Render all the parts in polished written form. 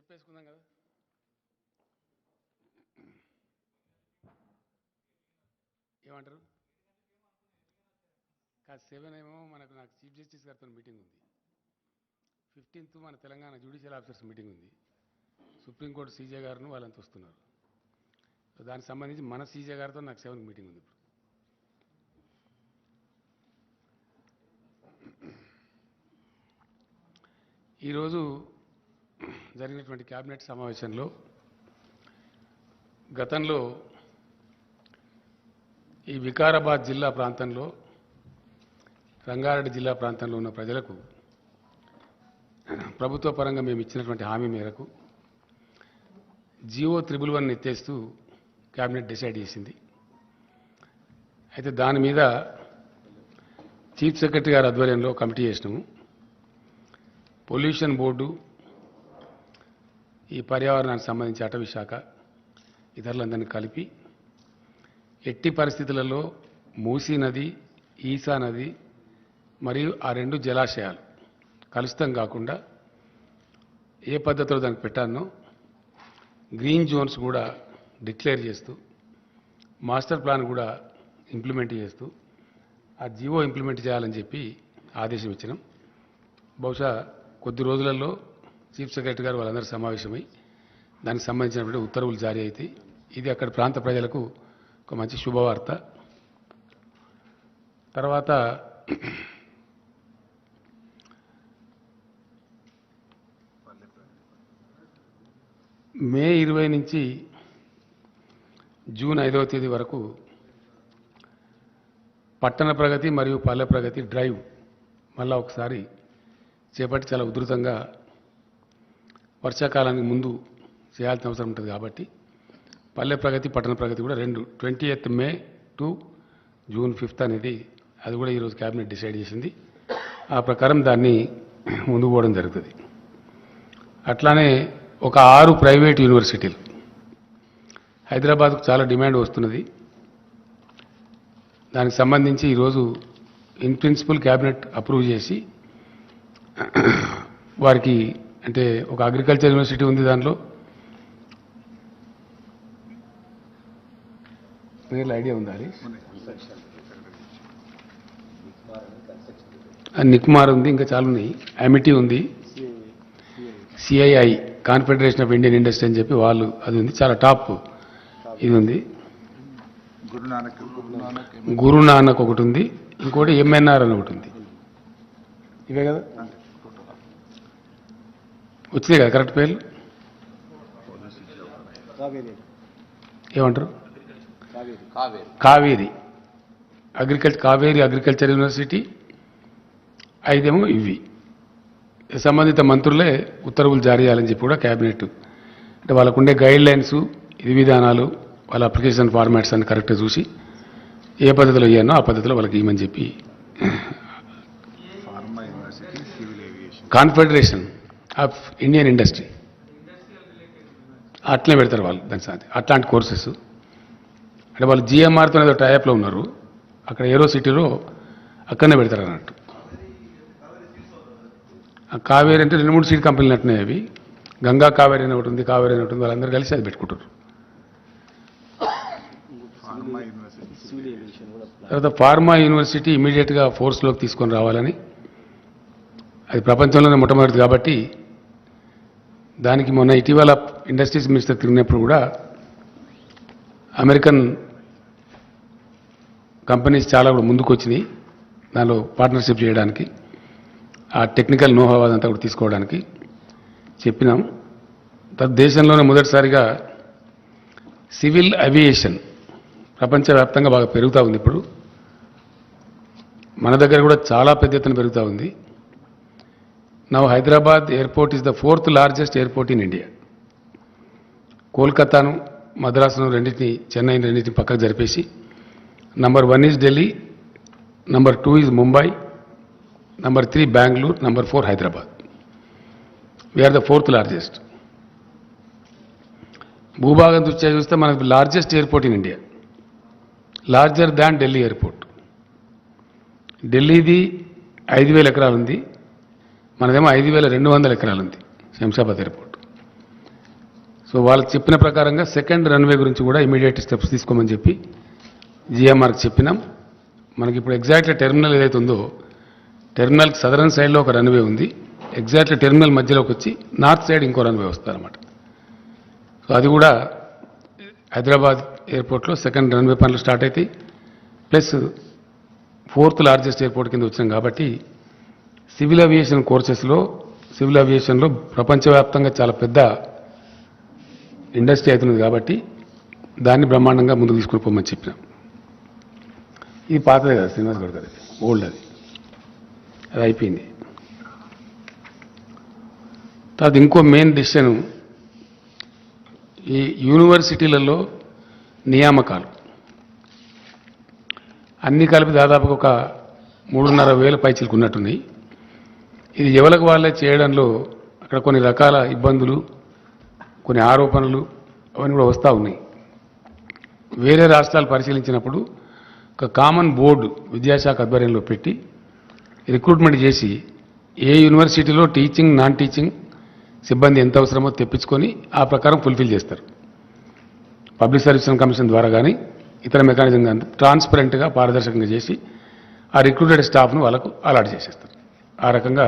చెప్పేసుకుందాం కదా. ఏమంటారు? కాదు 7 ఏమో నాకు చీఫ్ జస్టిస్ గారితో మీటింగ్ ఉంది. 15th మన తెలంగాణ జ్యుడిషియల్ ఆఫీసర్స్ మీటింగ్ ఉంది. సుప్రీంకోర్టు సీజే గారును వాళ్ళంతా వస్తున్నారు. దానికి సంబంధించి మన సీజే గారితో నాకు 7th మీటింగ్ ఉంది. ఈరోజు జరిగినటువంటి కేబినెట్ సమావేశంలో గతంలో ఈ వికారాబాద్ జిల్లా ప్రాంతంలో, రంగారెడ్డి జిల్లా ప్రాంతంలో ఉన్న ప్రజలకు ప్రభుత్వ పరంగా మేము ఇచ్చినటువంటి హామీ మేరకు జియో 111 ఎత్తేస్తూ కేబినెట్ డిసైడ్ చేసింది. అయితే దాని మీద చీఫ్ సెక్రటరీ గారి ఆధ్వర్యంలో కమిటీ చేసినాము. పొల్యూషన్ బోర్డు, ఈ పర్యావరణానికి సంబంధించి అటవీ శాఖ, ఇతరులందరినీ కలిపి ఎట్టి పరిస్థితులలో మూసీ నది, ఈసా నది మరియు ఆ 2 జలాశయాలు కలుషితం కాకుండా ఏ పద్ధతిలో దానికి పెట్టానో గ్రీన్ జోన్స్ కూడా డిక్లేర్ చేస్తూ, మాస్టర్ ప్లాన్ కూడా ఇంప్లిమెంట్ చేస్తూ ఆ జీవో ఇంప్లిమెంట్ చేయాలని చెప్పి ఆదేశం ఇచ్చినాం. బహుశా కొద్ది రోజులలో చీఫ్ సెక్రటరీ గారు వాళ్ళందరూ సమావేశమై దానికి సంబంధించినటువంటి ఉత్తర్వులు జారీ అవుతాయి. ఇది అక్కడ ప్రాంత ప్రజలకు ఒక మంచి శుభవార్త. తర్వాత మే 20 నుంచి జూన్ 5వ తేదీ వరకు పట్టణ ప్రగతి మరియు పల్లె ప్రగతి డ్రైవ్ మళ్ళా ఒకసారి చేపట్టి చాలా ఉధృతంగా వర్షాకాలానికి ముందు చేయాల్సిన అవసరం ఉంటుంది కాబట్టి పల్లె ప్రగతి, పట్టణ ప్రగతి కూడా 20th May to June 5th అనేది అది కూడా ఈరోజు క్యాబినెట్ డిసైడ్ చేసింది. ఆ ప్రకారం దాన్ని ముందుకు పోవడం జరుగుతుంది. అట్లానే ఒక 6 ప్రైవేట్ యూనివర్సిటీలు, హైదరాబాద్కు చాలా డిమాండ్ వస్తున్నది. దానికి సంబంధించి ఈరోజు ఇన్ ప్రిన్సిపల్ క్యాబినెట్ అప్రూవ్ చేసి వారికి, అంటే ఒక అగ్రికల్చర్ యూనివర్సిటీ ఉంది, దాంట్లో పేర్లు ఐడియా ఉందా? నిక్మార్ ఉంది, ఇంకా చాలా ఉన్నాయి. అమిటీ ఉంది, CII confederation of Indian industry అని చెప్పి వాళ్ళు, అది ఉంది, చాలా టాప్ ఇది ఉంది. గురునానక్ ఒకటి ఉంది, ఇంకోటి ఎంఎన్ఆర్ అని ఒకటి ఉంది. ఇవే కదా వచ్చినాయి కదా కరెక్ట్ పేర్లు? ఏమంటారు? Kaveri Kaveri agriculture university. 5 ఏమో ఇవి. సంబంధిత మంత్రులే ఉత్తర్వులు జారీ చేయాలని చెప్పి కూడా క్యాబినెట్, అంటే వాళ్ళకు ఉండే గైడ్ లైన్స్, విధి విధానాలు, వాళ్ళ అప్లికేషన్ ఫార్మాట్స్ అని కరెక్ట్గా చూసి ఏ పద్ధతిలో ఇవ్వనో ఆ పద్ధతిలో వాళ్ళకి ఇవ్వమని చెప్పి కాన్ఫెడరేషన్ ఆఫ్ ఇండియన్ ఇండస్ట్రీ అట్లనే పెడతారు వాళ్ళు. దాని సాధి అట్లాంటి కోర్సెస్, అంటే వాళ్ళు జిఎంఆర్తో ఏదో టైప్లో ఉన్నారు, అక్కడ ఏరో సిటీలో అక్కడనే పెడతారు అన్నట్టు. కావేరి అంటే 2-3 సీడ్ కంపెనీలు అంటున్నాయి. అవి గంగా కావేరి అని ఒకటి ఉంది, కావేరి అని ఒకటి ఉంది, వాళ్ళందరూ కలిసి అది పెట్టుకుంటారు. తర్వాత ఫార్మా యూనివర్సిటీ ఇమీడియట్గా ఫోర్స్లోకి తీసుకొని రావాలని, అది ప్రపంచంలోనే మొట్టమొదటిది కాబట్టి దానికి మొన్న ఇటీవల ఇండస్ట్రీస్ మినిస్టర్ తిరిగినప్పుడు కూడా అమెరికన్ కంపెనీస్ చాలా కూడా ముందుకు వచ్చినాయి దానిలో పార్ట్నర్షిప్ చేయడానికి, ఆ టెక్నికల్ నోహా అదంతా కూడా తీసుకోవడానికి చెప్పినాం. దేశంలోనే మొదటిసారిగా సివిల్ అవియేషన్ ప్రపంచవ్యాప్తంగా బాగా పెరుగుతూ ఉంది. ఇప్పుడు మన దగ్గర కూడా చాలా పెద్ద ఎత్తున పెరుగుతూ ఉంది. Now Hyderabad airport is the 4th largest airport in India. కోల్కతాను, మద్రాసును రెండింటిని, చెన్నైని రెండింటిని పక్కకు జరిపేసి number 1 is Delhi, number 2 is Mumbai, number 3 Bengaluru, number 4 Hyderabad. We're the 4th largest. భూభాగం దృష్ట్యా చూస్తే మనకు largest airport in India, larger than Delhi airport. ఢిల్లీది 5,000 ఎకరాలు ఉంది, మనదేమో 5,200 ఎకరాలు ఉంది శంషాబాద్ ఎయిర్పోర్ట్. సో వాళ్ళు చెప్పిన ప్రకారంగా సెకండ్ రన్వే గురించి కూడా ఇమీడియట్ స్టెప్స్ తీసుకోమని చెప్పి జిఎంఆర్కి చెప్పినాం. మనకి ఇప్పుడు ఎగ్జాక్ట్లీ టెర్మినల్ ఏదైతే ఉందో టెర్మినల్కి సదరన్ సైడ్లో ఒక రన్వే ఉంది, ఎగ్జాక్ట్లీ టెర్మినల్ మధ్యలోకి వచ్చి నార్త్ సైడ్ ఇంకో రన్వే వస్తారన్నమాట. సో అది కూడా హైదరాబాద్ ఎయిర్పోర్ట్లో సెకండ్ రన్వే పనులు స్టార్ట్ అవుతాయి. ప్లస్ 4th లార్జెస్ట్ ఎయిర్పోర్ట్ కింద వచ్చినాం కాబట్టి సివిల్ ఏవియేషన్ కోర్సెస్లో సివిల్ ఏవియేషన్లో ప్రపంచవ్యాప్తంగా చాలా పెద్ద ఇండస్ట్రీ అవుతున్నది కాబట్టి దాన్ని బ్రహ్మాండంగా ముందుకు తీసుకుని పోమని చెప్పినాం. ఇది పాతదే కదా శ్రీనివాస్ గౌడ్ గారి, ఓల్డ్ అది అయిపోయింది. తర్వాత ఇంకో మెయిన్ డిసిషన్ ఈ యూనివర్సిటీలలో నియామకాలు అన్నీ కలిపి దాదాపుగా ఒక 3,500 పైచీలకు ఉన్నట్టున్నాయి. ఇది ఎవరికి వాళ్ళే చేయడంలో అక్కడ కొన్ని రకాల ఇబ్బందులు, కొన్ని ఆరోపణలు అవన్నీ కూడా వస్తూ ఉన్నాయి. వేరే రాష్ట్రాలు పరిశీలించినప్పుడు ఒక కామన్ బోర్డు విద్యాశాఖ ఆధ్వర్యంలో పెట్టి రిక్రూట్మెంట్ చేసి ఏ యూనివర్సిటీలో టీచింగ్ నాన్ టీచింగ్ సిబ్బంది ఎంత అవసరమో తెప్పించుకొని ఆ ప్రకారం ఫుల్ఫిల్ చేస్తారు. పబ్లిక్ సర్వీస్ కమిషన్ ద్వారా కానీ ఇతర మెకానిజం కానీ ట్రాన్స్పరెంట్గా పారదర్శకంగా చేసి ఆ రిక్రూటెడ్ స్టాఫ్ను వాళ్ళకు అలాట్ చేసేస్తారు. ఆ రకంగా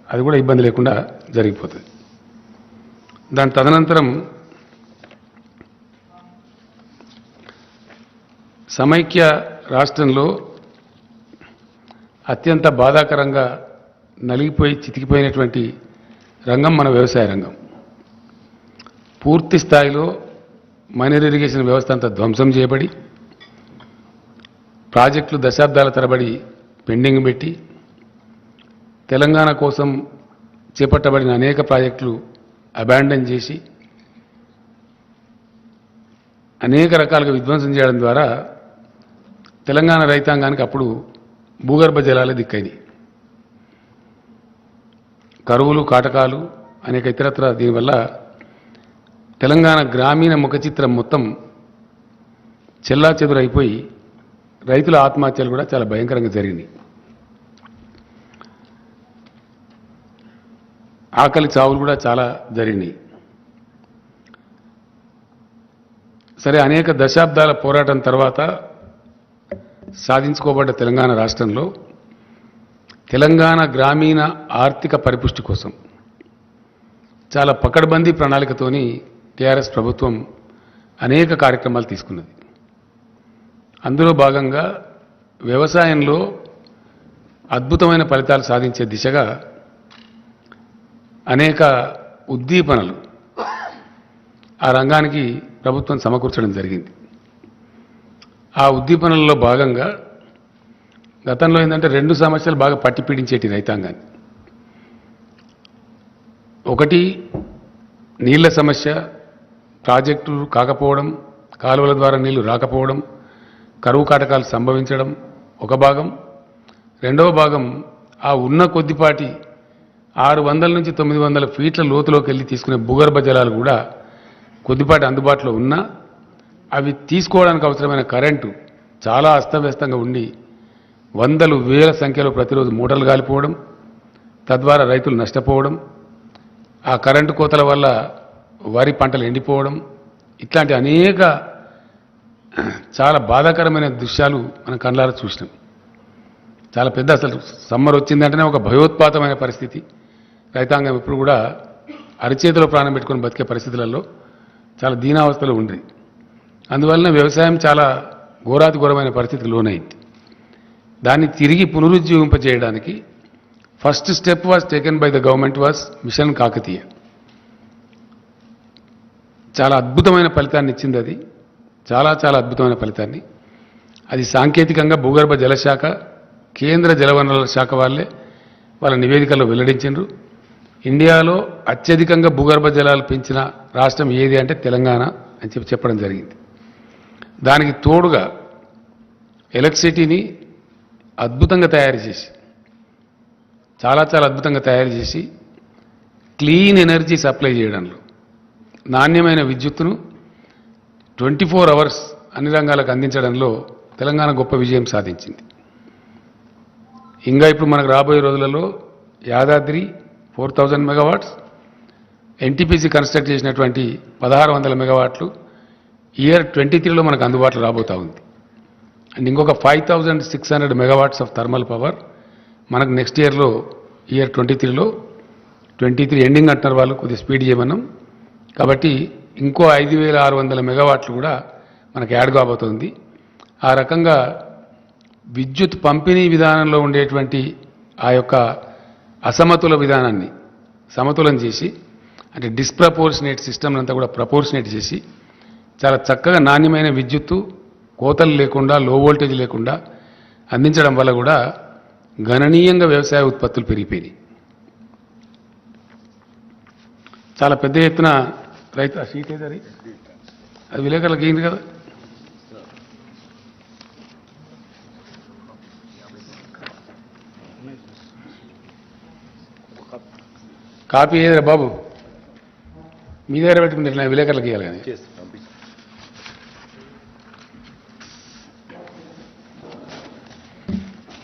అది కూడా ఇబ్బంది లేకుండా జరిగిపోతుంది. దాని తదనంతరం సమైక్య రాష్ట్రంలో అత్యంత బాధాకరంగా నలిగిపోయి చితికిపోయినటువంటి రంగం మన వ్యవసాయ రంగం. పూర్తి స్థాయిలో మైనర్ ఇరిగేషన్ వ్యవస్థ అంతా ధ్వంసం చేయబడి ప్రాజెక్టులు దశాబ్దాల తరబడి పెండింగ్ పెట్టి తెలంగాణ కోసం చేపట్టబడిన అనేక ప్రాజెక్టులు అబాండన్ చేసి అనేక రకాలుగా విధ్వంసం చేయడం ద్వారా తెలంగాణ రైతాంగానికి అప్పుడు భూగర్భ జలాలే దిక్కైంది. కరువులు, కాటకాలు, అనేక ఇతరత్ర దీనివల్ల తెలంగాణ గ్రామీణ ముఖ చిత్రం మొత్తం చెల్లాచెదురైపోయి రైతుల ఆత్మహత్యలు కూడా చాలా భయంకరంగా జరిగినాయి. ఆకలి చావులు కూడా చాలా జరిగినాయి. సరే, అనేక దశాబ్దాల పోరాటం తర్వాత సాధించుకోబడ్డ తెలంగాణ రాష్ట్రంలో తెలంగాణ గ్రామీణ ఆర్థిక పరిపుష్టి కోసం చాలా పకడ్బందీ ప్రణాళికతోని టీఆర్ఎస్ ప్రభుత్వం అనేక కార్యక్రమాలు తీసుకున్నది. అందులో భాగంగా వ్యవసాయంలో అద్భుతమైన ఫలితాలు సాధించే దిశగా అనేక ఉద్దీపనలు ఆ రంగానికి ప్రభుత్వం సమకూర్చడం జరిగింది. ఆ ఉద్దీపనలలో భాగంగా గతంలో ఏంటంటే 2 సమస్యలు బాగా పట్టి పీడించేటి రైతాంగాన్ని. ఒకటి నీళ్ల సమస్య, ప్రాజెక్టులు కాకపోవడం, కాలువల ద్వారా నీళ్లు రాకపోవడం, కరువు కాటకాలు సంభవించడం ఒక భాగం. రెండవ భాగం ఆ ఉన్న కొద్దిపాటి 600 నుంచి 900 ఫీట్ల లోతులోకి వెళ్ళి తీసుకునే భూగర్భ జలాలు కూడా కొద్దిపాటి అందుబాటులో ఉన్నా అవి తీసుకోవడానికి అవసరమైన కరెంటు చాలా అస్తవ్యస్తంగా ఉండి వందలు వేల సంఖ్యలో ప్రతిరోజు మూటలు గాలిపోవడం, తద్వారా రైతులు నష్టపోవడం, ఆ కరెంటు కోతల వల్ల వరి పంటలు ఎండిపోవడం, ఇట్లాంటి అనేక చాలా బాధాకరమైన దృశ్యాలు మనం కళ్ళారా చూసినాం. చాలా పెద్ద, అసలు సమ్మర్ వచ్చిందంటేనే ఒక భయోత్పాతమైన పరిస్థితి. రైతాంగం ఇప్పుడు కూడా అరిచేతిలో ప్రాణం పెట్టుకొని బతికే పరిస్థితులలో చాలా దీనావస్థలో ఉంది. అందువలన వ్యవసాయం చాలా ఘోరాతి ఘోరమైన పరిస్థితికి లోనైంది. దాన్ని తిరిగి పునరుజ్జీవింపజేయడానికి first step was taken by the government was mission Kakatiya. చాలా అద్భుతమైన ఫలితాన్ని ఇచ్చింది అది, చాలా చాలా అద్భుతమైన ఫలితాన్ని. అది సాంకేతికంగా భూగర్భ జలశాఖ, కేంద్ర జలవనరుల శాఖ వాళ్ళ నివేదికల్లో వెల్లడించారు. ఇండియాలో అత్యధికంగా భూగర్భ జలాలు పెంచిన రాష్ట్రం ఏది అంటే తెలంగాణ అని చెప్పడం జరిగింది. దానికి తోడుగా ఎలక్ట్రిసిటీని అద్భుతంగా తయారు చేసి, చాలా చాలా అద్భుతంగా తయారు చేసి క్లీన్ ఎనర్జీ సప్లై చేయడంలో, నాణ్యమైన విద్యుత్తును 24 అవర్స్ అన్ని రంగాలకు అందించడంలో తెలంగాణ గొప్ప విజయం సాధించింది. ఇంకా ఇప్పుడు మనకు రాబోయే రోజులలో యాదాద్రి 4000 మెగావాట్స్, ఎన్టీపీసీ కన్స్ట్రక్ట్ చేసినటువంటి 1600 మెగావాట్లు ఇయర్ 23లో మనకు అందుబాటులో రాబోతా ఉంది. అండ్ ఇంకొక 5600 మెగావాట్స్ ఆఫ్ థర్మల్ పవర్ మనకు నెక్స్ట్ ఇయర్లో ఇయర్ 23లో 23 ఎండింగ్ అంటున్నారు వాళ్ళు, కొద్దిగా స్పీడ్ చేయమన్నాం. కాబట్టి ఇంకో 5600 మెగావాట్లు కూడా మనకు యాడ్ కాబోతుంది. ఆ రకంగా విద్యుత్ పంపిణీ విధానంలో ఉండేటువంటి ఆ యొక్క అసమతుల విధానాన్ని సమతులం చేసి, అంటే డిస్ప్రపోర్షనేట్ సిస్టమ్ అంతా కూడా ప్రపోర్షనేట్ చేసి చాలా చక్కగా నాణ్యమైన విద్యుత్తు కోతలు లేకుండా లో వోల్టేజ్ లేకుండా అందించడం వల్ల కూడా గణనీయంగా వ్యవసాయ ఉత్పత్తులు పెరిగిపోయినాయి. చాలా పెద్ద ఎత్తున రైతు ఆ షీట్ ఏది అది విలేకరులకు ఏంది కదా, కాపీ ఏదిరా బాబు, మీ దగ్గర పెట్టుకుంటే విలేకరులకు ఇవ్వాలి కానీ.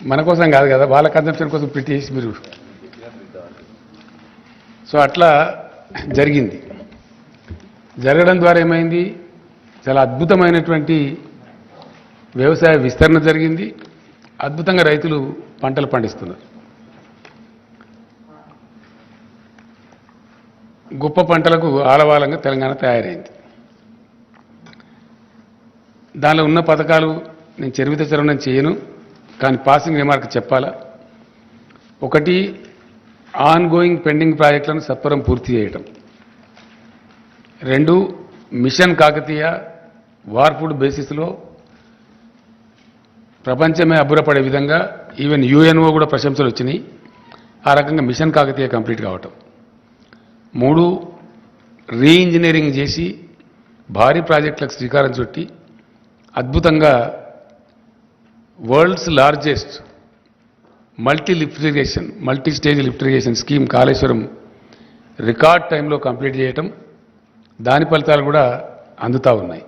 మన కోసం కాదు కదా, వాళ్ళ కన్సంప్షన్ కోసం ప్రింట్ చేసి మీరు. సో అట్లా జరిగింది. జరగడం ద్వారా ఏమైంది, చాలా అద్భుతమైనటువంటి వ్యవసాయ విస్తరణ జరిగింది. అద్భుతంగా రైతులు పంటలు పండిస్తున్నారు. గొప్ప పంటలకు ఆలవాలంగా తెలంగాణ తయారైంది. దానిలో ఉన్న పథకాలు నేను చరిత్ర చరవణం చేయను, కానీ పాసింగ్ రిమార్క్ చెప్పాలా. ఒకటి, ఆన్ గోయింగ్ పెండింగ్ ప్రాజెక్టులను సత్వరం పూర్తి చేయటం. 2, మిషన్ కాకతీయ వార్పుడ్ బేసిస్లో ప్రపంచమే అబ్బురపడే విధంగా ఈవెన్ యుఎన్ఓ కూడా ప్రశంసలు వచ్చినాయి. ఆ రకంగా మిషన్ కాకతీయ కంప్లీట్ కావటం. 3, రీఇంజనీరింగ్ చేసి భారీ ప్రాజెక్టులకు శ్రీకారం చుట్టి అద్భుతంగా world's largest multi stage lift irrigation scheme Kaleshwaram record టైంలో కంప్లీట్ చేయటం. దాని ఫలితాలు కూడా అందుతూ ఉన్నాయి.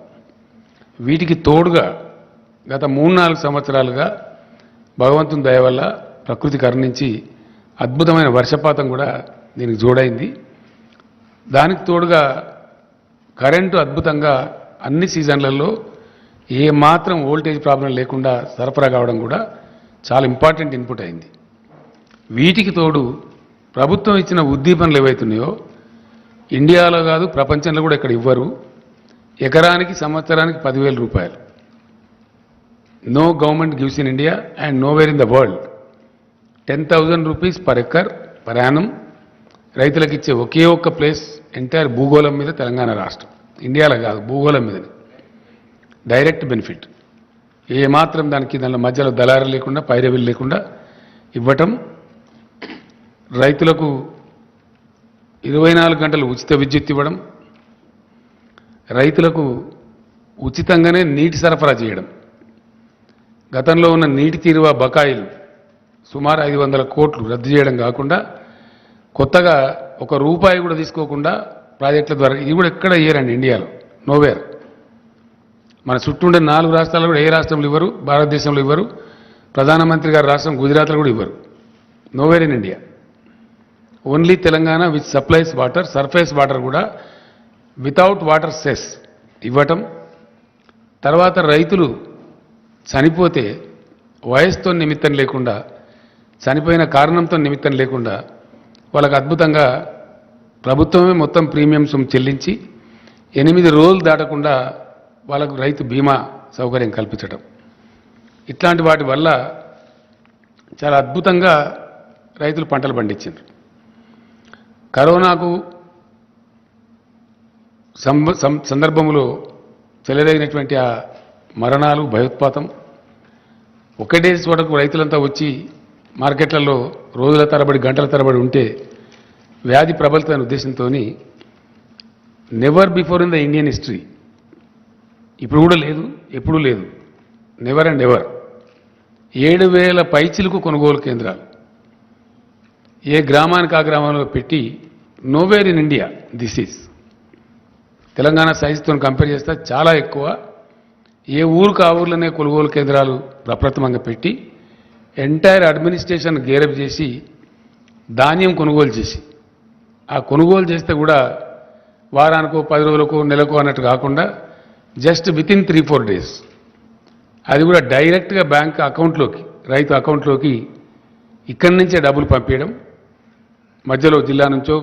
వీటికి తోడుగా గత 3-4 సంవత్సరాలుగా భగవంతుని దయ వల్ల ప్రకృతి కరుణించి అద్భుతమైన వర్షపాతం కూడా దీనికి జోడైంది. దానికి తోడుగా కరెంటు అద్భుతంగా అన్ని సీజన్లలో ఏ మాత్రం వోల్టేజ్ ప్రాబ్లం లేకుండా సరఫరా కావడం కూడా చాలా ఇంపార్టెంట్ ఇన్పుట్ అయింది. వీటికి తోడు ప్రభుత్వం ఇచ్చిన ఉద్దీపనలు ఏవైతున్నాయో ఇండియాలో కాదు ప్రపంచంలో కూడా ఇక్కడ ఇవ్వరు. ఎకరానికి సంవత్సరానికి 10,000 రూపాయలు. No government gives in India and nowhere in the world 10,000 rupees per acre per annum రైతులకు ఇచ్చే ఒకే ఒక్క ప్లేస్ ఎంటైర్ భూగోళం మీద తెలంగాణ రాష్ట్రం. ఇండియాలో కాదు, భూగోళం మీద డైరెక్ట్ బెనిఫిట్. ఏ మాత్రం దానిలో మధ్యలో దళారు లేకుండా పైరవీలు లేకుండా ఇవ్వటం. రైతులకు 24 గంటలు ఉచిత విద్యుత్ ఇవ్వడం. రైతులకు ఉచితంగానే నీటి సరఫరా చేయడం. గతంలో ఉన్న నీటి తీరువ బకాయిలు సుమారు 500 కోట్లు రద్దు చేయడం కాకుండా కొత్తగా ₹1 కూడా తీసుకోకుండా ప్రాజెక్టుల ద్వారా, ఇది కూడా ఎక్కడ ఇయ్యరండి ఇండియాలో, నోవేర్. మన చుట్టూ ఉండే 4 రాష్ట్రాలు కూడా ఏ రాష్ట్రంలో ఇవ్వరు, భారతదేశంలో ఇవ్వరు. ప్రధానమంత్రి గారి రాష్ట్రం గుజరాత్లో కూడా ఇవ్వరు. Nowhere in India. Only Telangana which supplies water, surface water కూడా వితౌట్ వాటర్ సెస్ ఇవ్వటం. తర్వాత రైతులు చనిపోతే వయసుతో నిమిత్తం లేకుండా, చనిపోయిన కారణంతో నిమిత్తం లేకుండా వాళ్ళకు అద్భుతంగా ప్రభుత్వమే మొత్తం ప్రీమియంస్ చెల్లించి 8 రోజులు దాటకుండా వాళ్ళకు రైతు బీమా సౌకర్యం కల్పించడం. ఇట్లాంటి వాటి వల్ల చాలా అద్భుతంగా రైతులు పంటలు పండించారు. కరోనాకు సందర్భంలో చెలరేగినటువంటి ఆ మరణాలు, భయోత్పాతం, ఒకటే చోటకు రైతులంతా వచ్చి మార్కెట్లలో రోజుల తరబడి గంటల తరబడి ఉంటే వ్యాధి ప్రబలుతున్న ఉద్దేశంతో never before in the Indian history, ఇప్పుడు కూడా లేదు, ఎప్పుడూ లేదు, నెవర్ అండ్ ఎవర్ 7,000 పైచిలకు కొనుగోలు కేంద్రాలు ఏ గ్రామానికి ఆ గ్రామంలో పెట్టి nowhere in India this is. Telangana సైజుతో కంపేర్ చేస్తే చాలా ఎక్కువ. ఏ ఊరికి ఆ ఊర్లోనే కొనుగోలు కేంద్రాలు ప్రప్రథమంగా పెట్టి ఎంటైర్ అడ్మినిస్ట్రేషన్ గేరప్ చేసి ధాన్యం కొనుగోలు చేసి ఆ కొనుగోలు చేస్తే కూడా వారానికో 10 రోజులకో నెలకో అన్నట్టు కాకుండా జస్ట్ వితిన్ 3-4 డేస్ అది కూడా డైరెక్ట్గా బ్యాంక్ అకౌంట్లోకి రైతు అకౌంట్లోకి ఇక్కడి నుంచే డబ్బులు పంపించడం మధ్యలో జిల్లా నుంచో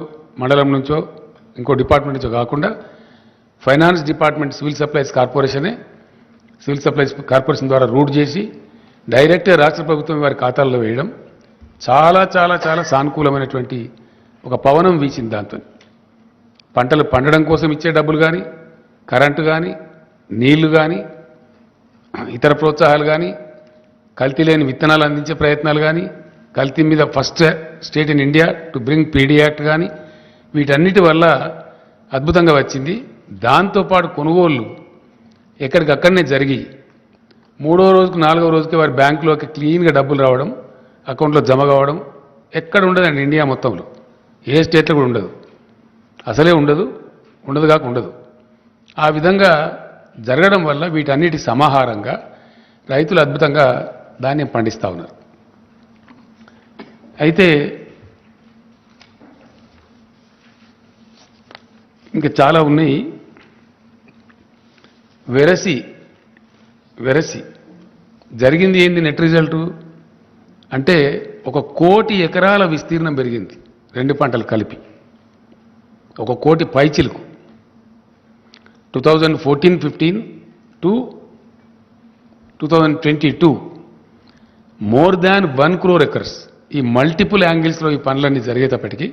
మండలం నుంచో ఇంకో డిపార్ట్మెంట్ నుంచో కాకుండా finance department civil supplies corporation ద్వారా రూట్ చేసి డైరెక్ట్గా రాష్ట్ర ప్రభుత్వం వారి ఖాతాల్లో వేయడం చాలా చాలా చాలా సానుకూలమైనటువంటి ఒక పవనం వీచింది. దాంతో పంటలు పండడం కోసం ఇచ్చే డబ్బులు కానీ కరెంటు కానీ నీళ్లు కానీ ఇతర ప్రోత్సాహాలు కానీ కల్తీ లేని విత్తనాలు అందించే ప్రయత్నాలు కానీ కల్తీ మీద first state in India to bring PD act కానీ వీటన్నిటి వల్ల అద్భుతంగా వచ్చింది. దాంతోపాటు కొనుగోళ్ళు ఎక్కడికక్కడనే జరిగి 3వ రోజుకు 4వ రోజుకి వారి బ్యాంకులోకి క్లీన్గా డబ్బులు రావడం అకౌంట్లో జమ కావడం ఎక్కడ ఉండదండి ఇండియా మొత్తంలో ఏ స్టేట్లో కూడా ఉండదు, అసలే ఉండదు కాక ఉండదు. ఆ విధంగా జరగడం వల్ల వీటన్నిటి సమాహారంగా రైతులు అద్భుతంగా ధాన్యం పండిస్తూ ఉన్నారు. అయితే ఇంకా చాలా ఉన్నాయి. వెరసి జరిగింది ఏంది నెట్ రిజల్టు అంటే 1 కోటి ఎకరాల విస్తీర్ణం పెరిగింది రెండు పంటలు కలిపి 1 కోటి పైచిలుకు 2014-15 to 2022 more than 1 crore acres. ఈ మల్టిపుల్ యాంగిల్స్లో ఈ పనులన్నీ జరిగేటప్పటికీ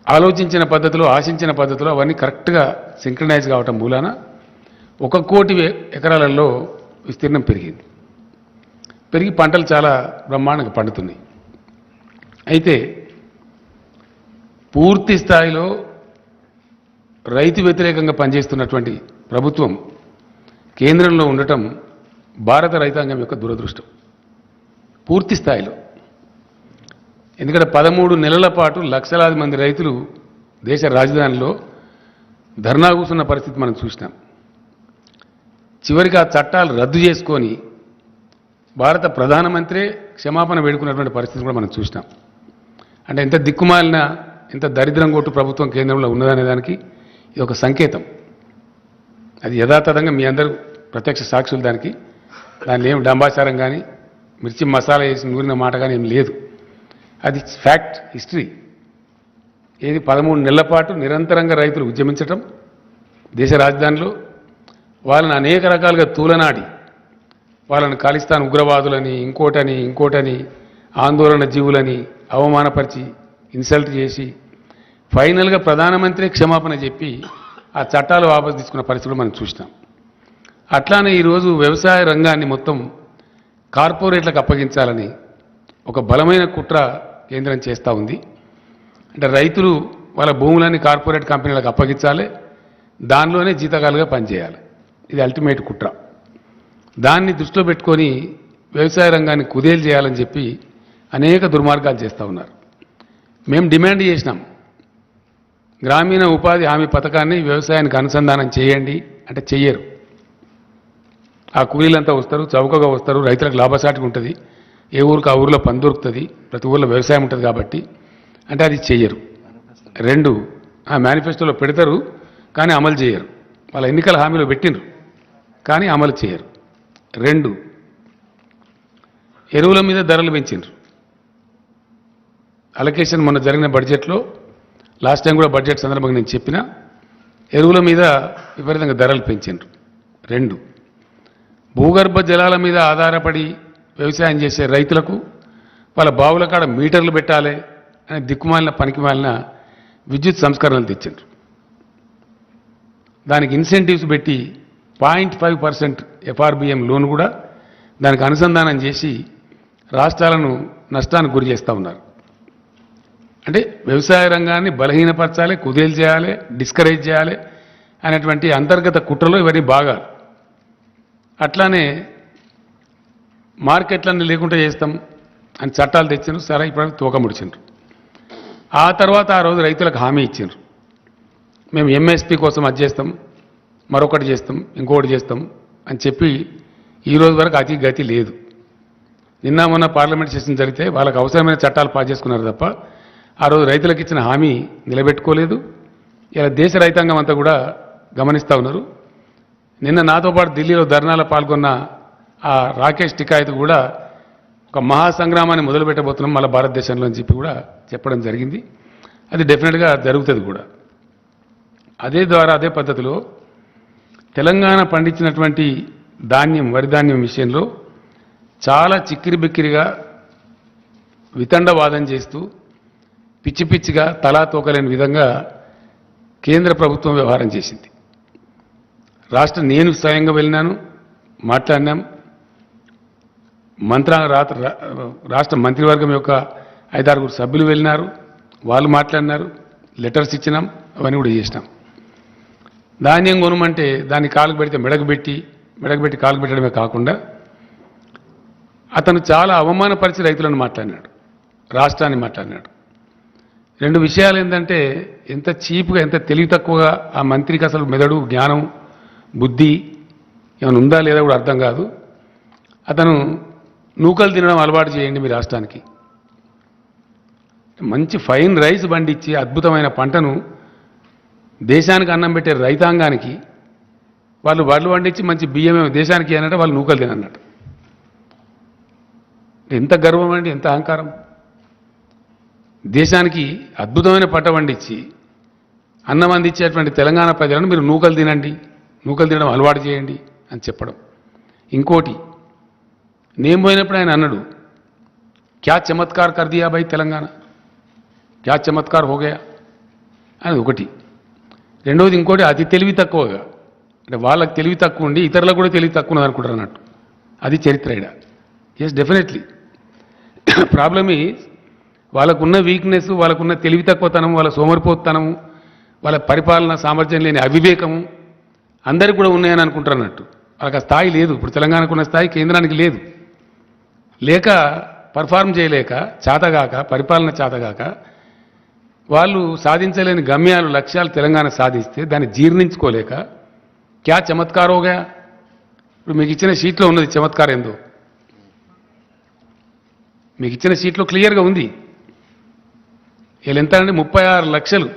ఆలోచించిన పద్ధతిలో ఆశించిన పద్ధతిలో అవన్నీ కరెక్ట్గా సింక్రనైజ్ కావటం మూలాన 1 కోటి ఎకరాలలో విస్తీర్ణం పెరిగి పంటలు చాలా బ్రహ్మాండంగా పండుతున్నాయి. అయితే పూర్తి స్థాయిలో రైతు వ్యతిరేకంగా పనిచేస్తున్నటువంటి ప్రభుత్వం కేంద్రంలో ఉండటం భారత రైతాంగం యొక్క దురదృష్టం పూర్తి స్థాయిలో. ఎందుకంటే 13 నెలల పాటు లక్షలాది మంది రైతులు దేశ రాజధానిలో ధర్నా కూర్చున్న పరిస్థితి మనం చూసినాం. చివరికి ఆ చట్టాలు రద్దు చేసుకొని భారత ప్రధానమంత్రే క్షమాపణ వేడుకున్నటువంటి పరిస్థితి కూడా మనం చూసినాం. అంటే ఎంత దిక్కుమాలిన ఎంత దరిద్రం కొట్టు ప్రభుత్వం కేంద్రంలో ఉన్నదనే దానికి ఇది ఒక సంకేతం. అది యథాతథంగా మీ అందరూ ప్రత్యక్ష సాక్షులు దానికి. దానిలో ఏం డంబాచారం కానీ మిర్చి మసాలా వేసి నూరిన మాట కానీ ఏం లేదు. అది ఫ్యాక్ట్ హిస్టరీ. ఏది 13 నెలల పాటు నిరంతరంగా రైతులు ఉద్యమించటం దేశ రాజధానిలో వాళ్ళని అనేక రకాలుగా తూలనాడి వాళ్ళని ఖాళిస్తాన్ ఉగ్రవాదులని ఇంకోటని ఆందోళన జీవులని అవమానపరిచి ఇన్సల్ట్ చేసి ఫైనల్గా ప్రధానమంత్రి క్షమాపణ చెప్పి ఆ చట్టాలు వాపసు తీసుకున్న పరిస్థితులు మనం చూసినాం. అట్లానే ఈరోజు వ్యవసాయ రంగాన్ని మొత్తం కార్పొరేట్లకు అప్పగించాలని ఒక బలమైన కుట్ర కేంద్రం చేస్తూ ఉంది. అంటే రైతులు వాళ్ళ భూములన్నీ కార్పొరేట్ కంపెనీలకు అప్పగించాలి, దానిలోనే జీతకాలుగా పనిచేయాలి. ఇది అల్టిమేట్ కుట్ర. దాన్ని దృష్టిలో పెట్టుకొని వ్యవసాయ రంగాన్ని కుదేలు చేయాలని చెప్పి అనేక దుర్మార్గాలు చేస్తూ ఉన్నారు. మేము డిమాండ్ చేసినాం, గ్రామీణ ఉపాధి హామీ పథకాన్ని వ్యవసాయానికి అనుసంధానం చేయండి అంటే చెయ్యరు. ఆ కూలీలంతా వస్తారు, చౌకగా వస్తారు, రైతులకు లాభసాటిగా ఉంటుంది, ఏ ఊరికి ఆ ఊరిలో పని దొరుకుతుంది, ప్రతి ఊరిలో వ్యవసాయం ఉంటుంది కాబట్టి అంటే అది చెయ్యరు. 2 ఆ మేనిఫెస్టోలో పెడతారు కానీ అమలు చేయరు. వాళ్ళ ఎన్నికల హామీలో పెట్టినరు కానీ అమలు చేయరు. 2 ఎరువుల మీద ధరలు పెంచిండ్రు. అలొకేషన్ మొన్న జరిగిన బడ్జెట్లో లాస్ట్ టైం కూడా బడ్జెట్ సందర్భంగా నేను చెప్పిన ఎరువుల మీద విపరీతంగా ధరలు పెంచిండ్రు. 2 భూగర్భ జలాల మీద ఆధారపడి వ్యవసాయం చేసే రైతులకు వాళ్ళ బావుల కాడ మీటర్లు పెట్టాలి అని దిక్కుమాలిన పనికిమాలిన విద్యుత్ సంస్కరణలు తెచ్చిండ్రు. దానికి ఇన్సెంటివ్స్ పెట్టి 0.5% FRBM లోన్ కూడా దానికి అనుసంధానం చేసి రాష్ట్రాలను నష్టానికి గురి చేస్తూ ఉన్నారు. అంటే వ్యవసాయ రంగాన్ని బలహీనపరచాలి, కుదేలు చేయాలి, డిస్కరేజ్ చేయాలి అనేటువంటి అంతర్గత కుట్రలో ఇవన్నీ బాగా. అట్లానే మార్కెట్లన్నీ లేకుండా చేస్తాం అని చట్టాలు తెచ్చిండ్రు. సరే ఇప్పుడు తోక ముడిచిండ్రు. ఆ తర్వాత ఆ రోజు రైతులకు హామీ ఇచ్చిండ్రు, మేము MSP కోసం అది చేస్తాం, మరొకటి చేస్తాం, ఇంకొకటి చేస్తాం అని చెప్పి ఈ రోజు వరకు అతి గతి లేదు. నిన్న మొన్న పార్లమెంట్ సెషన్ జరిగితే వాళ్ళకి అవసరమైన చట్టాలు పాస్ చేసుకున్నారు తప్ప ఆ రోజు రైతులకు ఇచ్చిన హామీ నిలబెట్టుకోలేదు. ఇలా దేశ రైతాంగం అంతా కూడా గమనిస్తూ ఉన్నారు. నిన్న నాతో పాటు ఢిల్లీలో ధర్నాలో పాల్గొన్న ఆ రాకేష్ టికాయత్ కూడా ఒక మహాసంగ్రామాన్ని మొదలుపెట్టబోతున్నాం మళ్ళీ భారతదేశంలో అని చెప్పి కూడా చెప్పడం జరిగింది. అది డెఫినెట్గా జరుగుతుంది కూడా. అదే పద్ధతిలో తెలంగాణ పండించినటువంటి ధాన్యం, వరి ధాన్యం విషయంలో చాలా చిక్కిరి బిక్కిరిగా వితండవాదం చేస్తూ పిచ్చి పిచ్చిగా తలా తోకలేని విధంగా కేంద్ర ప్రభుత్వం వ్యవహారం చేసింది. నేను స్వయంగా వెళ్ళినాను, మాట్లాడినాం. రాష్ట్ర మంత్రివర్గం యొక్క 5-6 సభ్యులు వెళ్ళినారు, వాళ్ళు మాట్లాడినారు, లెటర్స్ ఇచ్చినాం, అవన్నీ కూడా చేసినాం. ధాన్యం కొనమంటే దాన్ని కాలుకు పెడితే మెడకు పెట్టి కాలుకు పెట్టడమే కాకుండా అతను చాలా అవమానపరిచి రైతులను మాట్లాడినాడు, రాష్ట్రాన్ని మాట్లాడినాడు. 2 విషయాలు ఏంటంటే ఎంత చీప్గా, ఎంత తెలివి తక్కువగా ఆ మంత్రికి అసలు మెదడు, జ్ఞానం, బుద్ధి ఏమైనా ఉందా లేదా కూడా అర్థం కాదు. అతను నూకలు తినడం అలవాటు చేయండి మీ రాష్ట్రానికి. మంచి ఫైన్ రైస్ పండించి అద్భుతమైన పంటను దేశానికి అన్నం పెట్టే రైతాంగానికి వాళ్ళు వడ్లు పండించి మంచి బియ్యమే దేశానికి అన్నట్టు వాళ్ళు నూకలు తినన్నట్టు. ఎంత గర్వం అండి, ఎంత అహంకారం. దేశానికి అద్భుతమైన పంట పండించి అన్నం అందించేటువంటి తెలంగాణ ప్రజలను మీరు నూకలు తినడం అలవాటు చేయండి అని చెప్పడం. ఇంకోటి, నేను పోయినప్పుడు ఆయన అన్నాడు, క్యా చమత్కార్ కర్ దియా భాయ్ తెలంగాణ, క్యా చమత్కార్ హో గయా అని ఒకటి. రెండవది ఇంకోటి, అతి తెలివి తక్కువగా, అంటే వాళ్ళకి తెలివి తక్కువ ఉండి ఇతరులకు కూడా తెలివి తక్కువ ఉన్నది అనుకుంటారు అన్నట్టు. అది చరిత్ర ఇడ. Yes, definitely. ప్రాబ్లమ్ ఈజ్ వాళ్ళకున్న వీక్నెస్, వాళ్ళకున్న తెలివి తక్కువతనం, వాళ్ళ సోమరిపోతనము, వాళ్ళ పరిపాలన సామర్థ్యం లేని అవివేకము అందరికీ కూడా ఉన్నాయని అనుకుంటారు అన్నట్టు. వాళ్ళకి ఆ స్థాయి లేదు. ఇప్పుడు తెలంగాణకు ఉన్న స్థాయి కేంద్రానికి లేదు. లేక పర్ఫార్మ్ చేయలేక, చేతగాక, పరిపాలన చేతగాక వాళ్ళు సాధించలేని గమ్యాలు, లక్ష్యాలు తెలంగాణ సాధిస్తే దాన్ని జీర్ణించుకోలేక క్యా చమత్కారోగా. ఇప్పుడు మీకు ఇచ్చిన షీట్లో ఉన్నది చమత్కారం ఏందో, మీకు ఇచ్చిన షీట్లో క్లియర్గా ఉంది. వీళ్ళు ఎంత అంటే 36 లక్షలు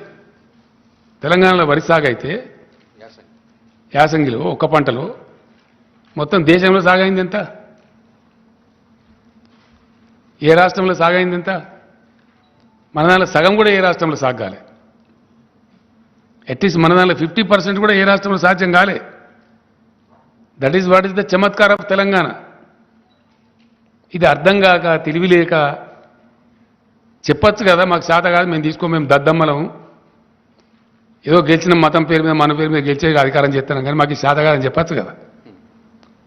తెలంగాణలో వరి సాగు అయితే యాసంగిలో ఒక్క పంటలో, మొత్తం దేశంలో సాగైంది ఎంత? ఏ రాష్ట్రంలో సాగైంది ఎంత? మన దానిలో సగం కూడా ఏ రాష్ట్రంలో సాగాలి. అట్లీస్ట్ మన దానిలో 50% కూడా ఏ రాష్ట్రంలో సాధ్యం కాలే. That is what is the Chamatkar of Telangana. ఇది అర్థం కాక, తెలివి లేక చెప్పచ్చు కదా, మాకు శాత కాదు, మేము దద్దమ్మలం, ఏదో గెలిచిన మతం పేరు మీద, మన పేరు మీద గెలిచే అధికారం చేస్తున్నాం, కానీ మాకు శాత కాదని చెప్పచ్చు కదా.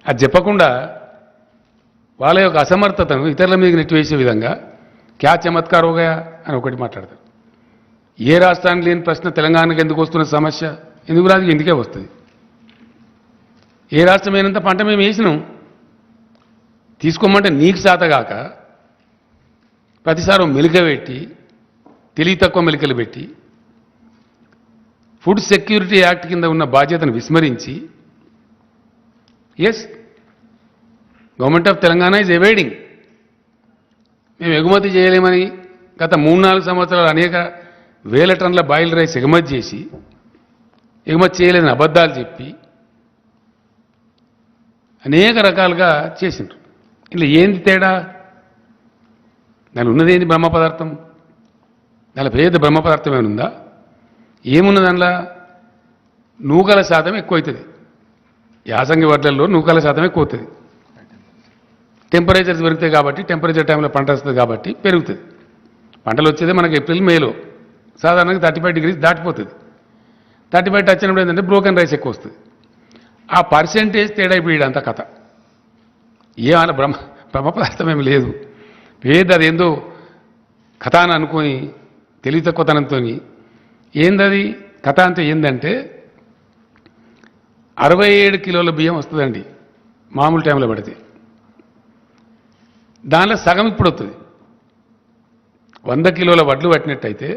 అది చెప్పకుండా వాళ్ళ యొక్క అసమర్థతను ఇతరుల మీద నెట్టివేసే విధంగా క్యా చమత్కార్ హోగయా అని ఒకటి మాట్లాడతారు. ఏ రాష్ట్రానికి లేని ప్రశ్న తెలంగాణకు ఎందుకు వస్తున్న సమస్య? ఎందుకు రాదు? ఎందుకే వస్తుంది. ఏ రాష్ట్రమైనంత పంట మేము వేసినాం, తీసుకోమంటే నీకు శాతగాక ప్రతిసారి మెలికబెట్టి, తెలివి తక్కువ మెలికలు పెట్టి, ఫుడ్ సెక్యూరిటీ యాక్ట్ కింద ఉన్న బాధ్యతను విస్మరించి, yes, government of Telangana is avoiding. మేము ఎగుమతి చేయలేమని గత 3-4 సంవత్సరాలు అనేక వేల టన్నుల బాయిల్ రైస్ ఎగుమతి చేసి, ఎగుమతి చేయలేదని అబద్ధాలు చెప్పి అనేక రకాలుగా చేసిండ్రు. ఇలా ఏంది తేడా? దాని ఉన్నదేంది? బ్రహ్మ పదార్థం. దాని పేద బ్రహ్మ పదార్థం ఏమనుందా? ఏమున్నది దానిలో? నూకల శాతం ఎక్కువ అవుతుంది. యాసంగి వడ్లల్లో నూకల శాతం ఎక్కువ అవుతుంది. టెంపరేచర్స్ పెరుగుతాయి కాబట్టి, టెంపరేచర్ టైంలో పంట వస్తుంది కాబట్టి పెరుగుతుంది. పంటలు వచ్చేది మనకి ఏప్రిల్, మేలో. సాధారణంగా 35 degrees దాటిపోతుంది. 35 టచ్ అయినప్పుడు ఏంటంటే బ్రోకెన్ రైస్ ఎక్కువ వస్తుంది. ఆ పర్సెంటేజ్ తేడా ఇప్పుడు ఇదంతా కథ. ఏమైనా బ్రహ్మ పదార్థం ఏమి లేదు. అదేందో కథ అని అనుకొని తెలివి తక్కువతనంతో ఏందది కథ అంటే ఏంటంటే 67 కిలోల బియ్యం వస్తుందండి మామూలు టైంలో పడితే. దానిలో సగం ఇప్పుడు వస్తుంది. 100 కిలోల వడ్లు పట్టినట్టయితే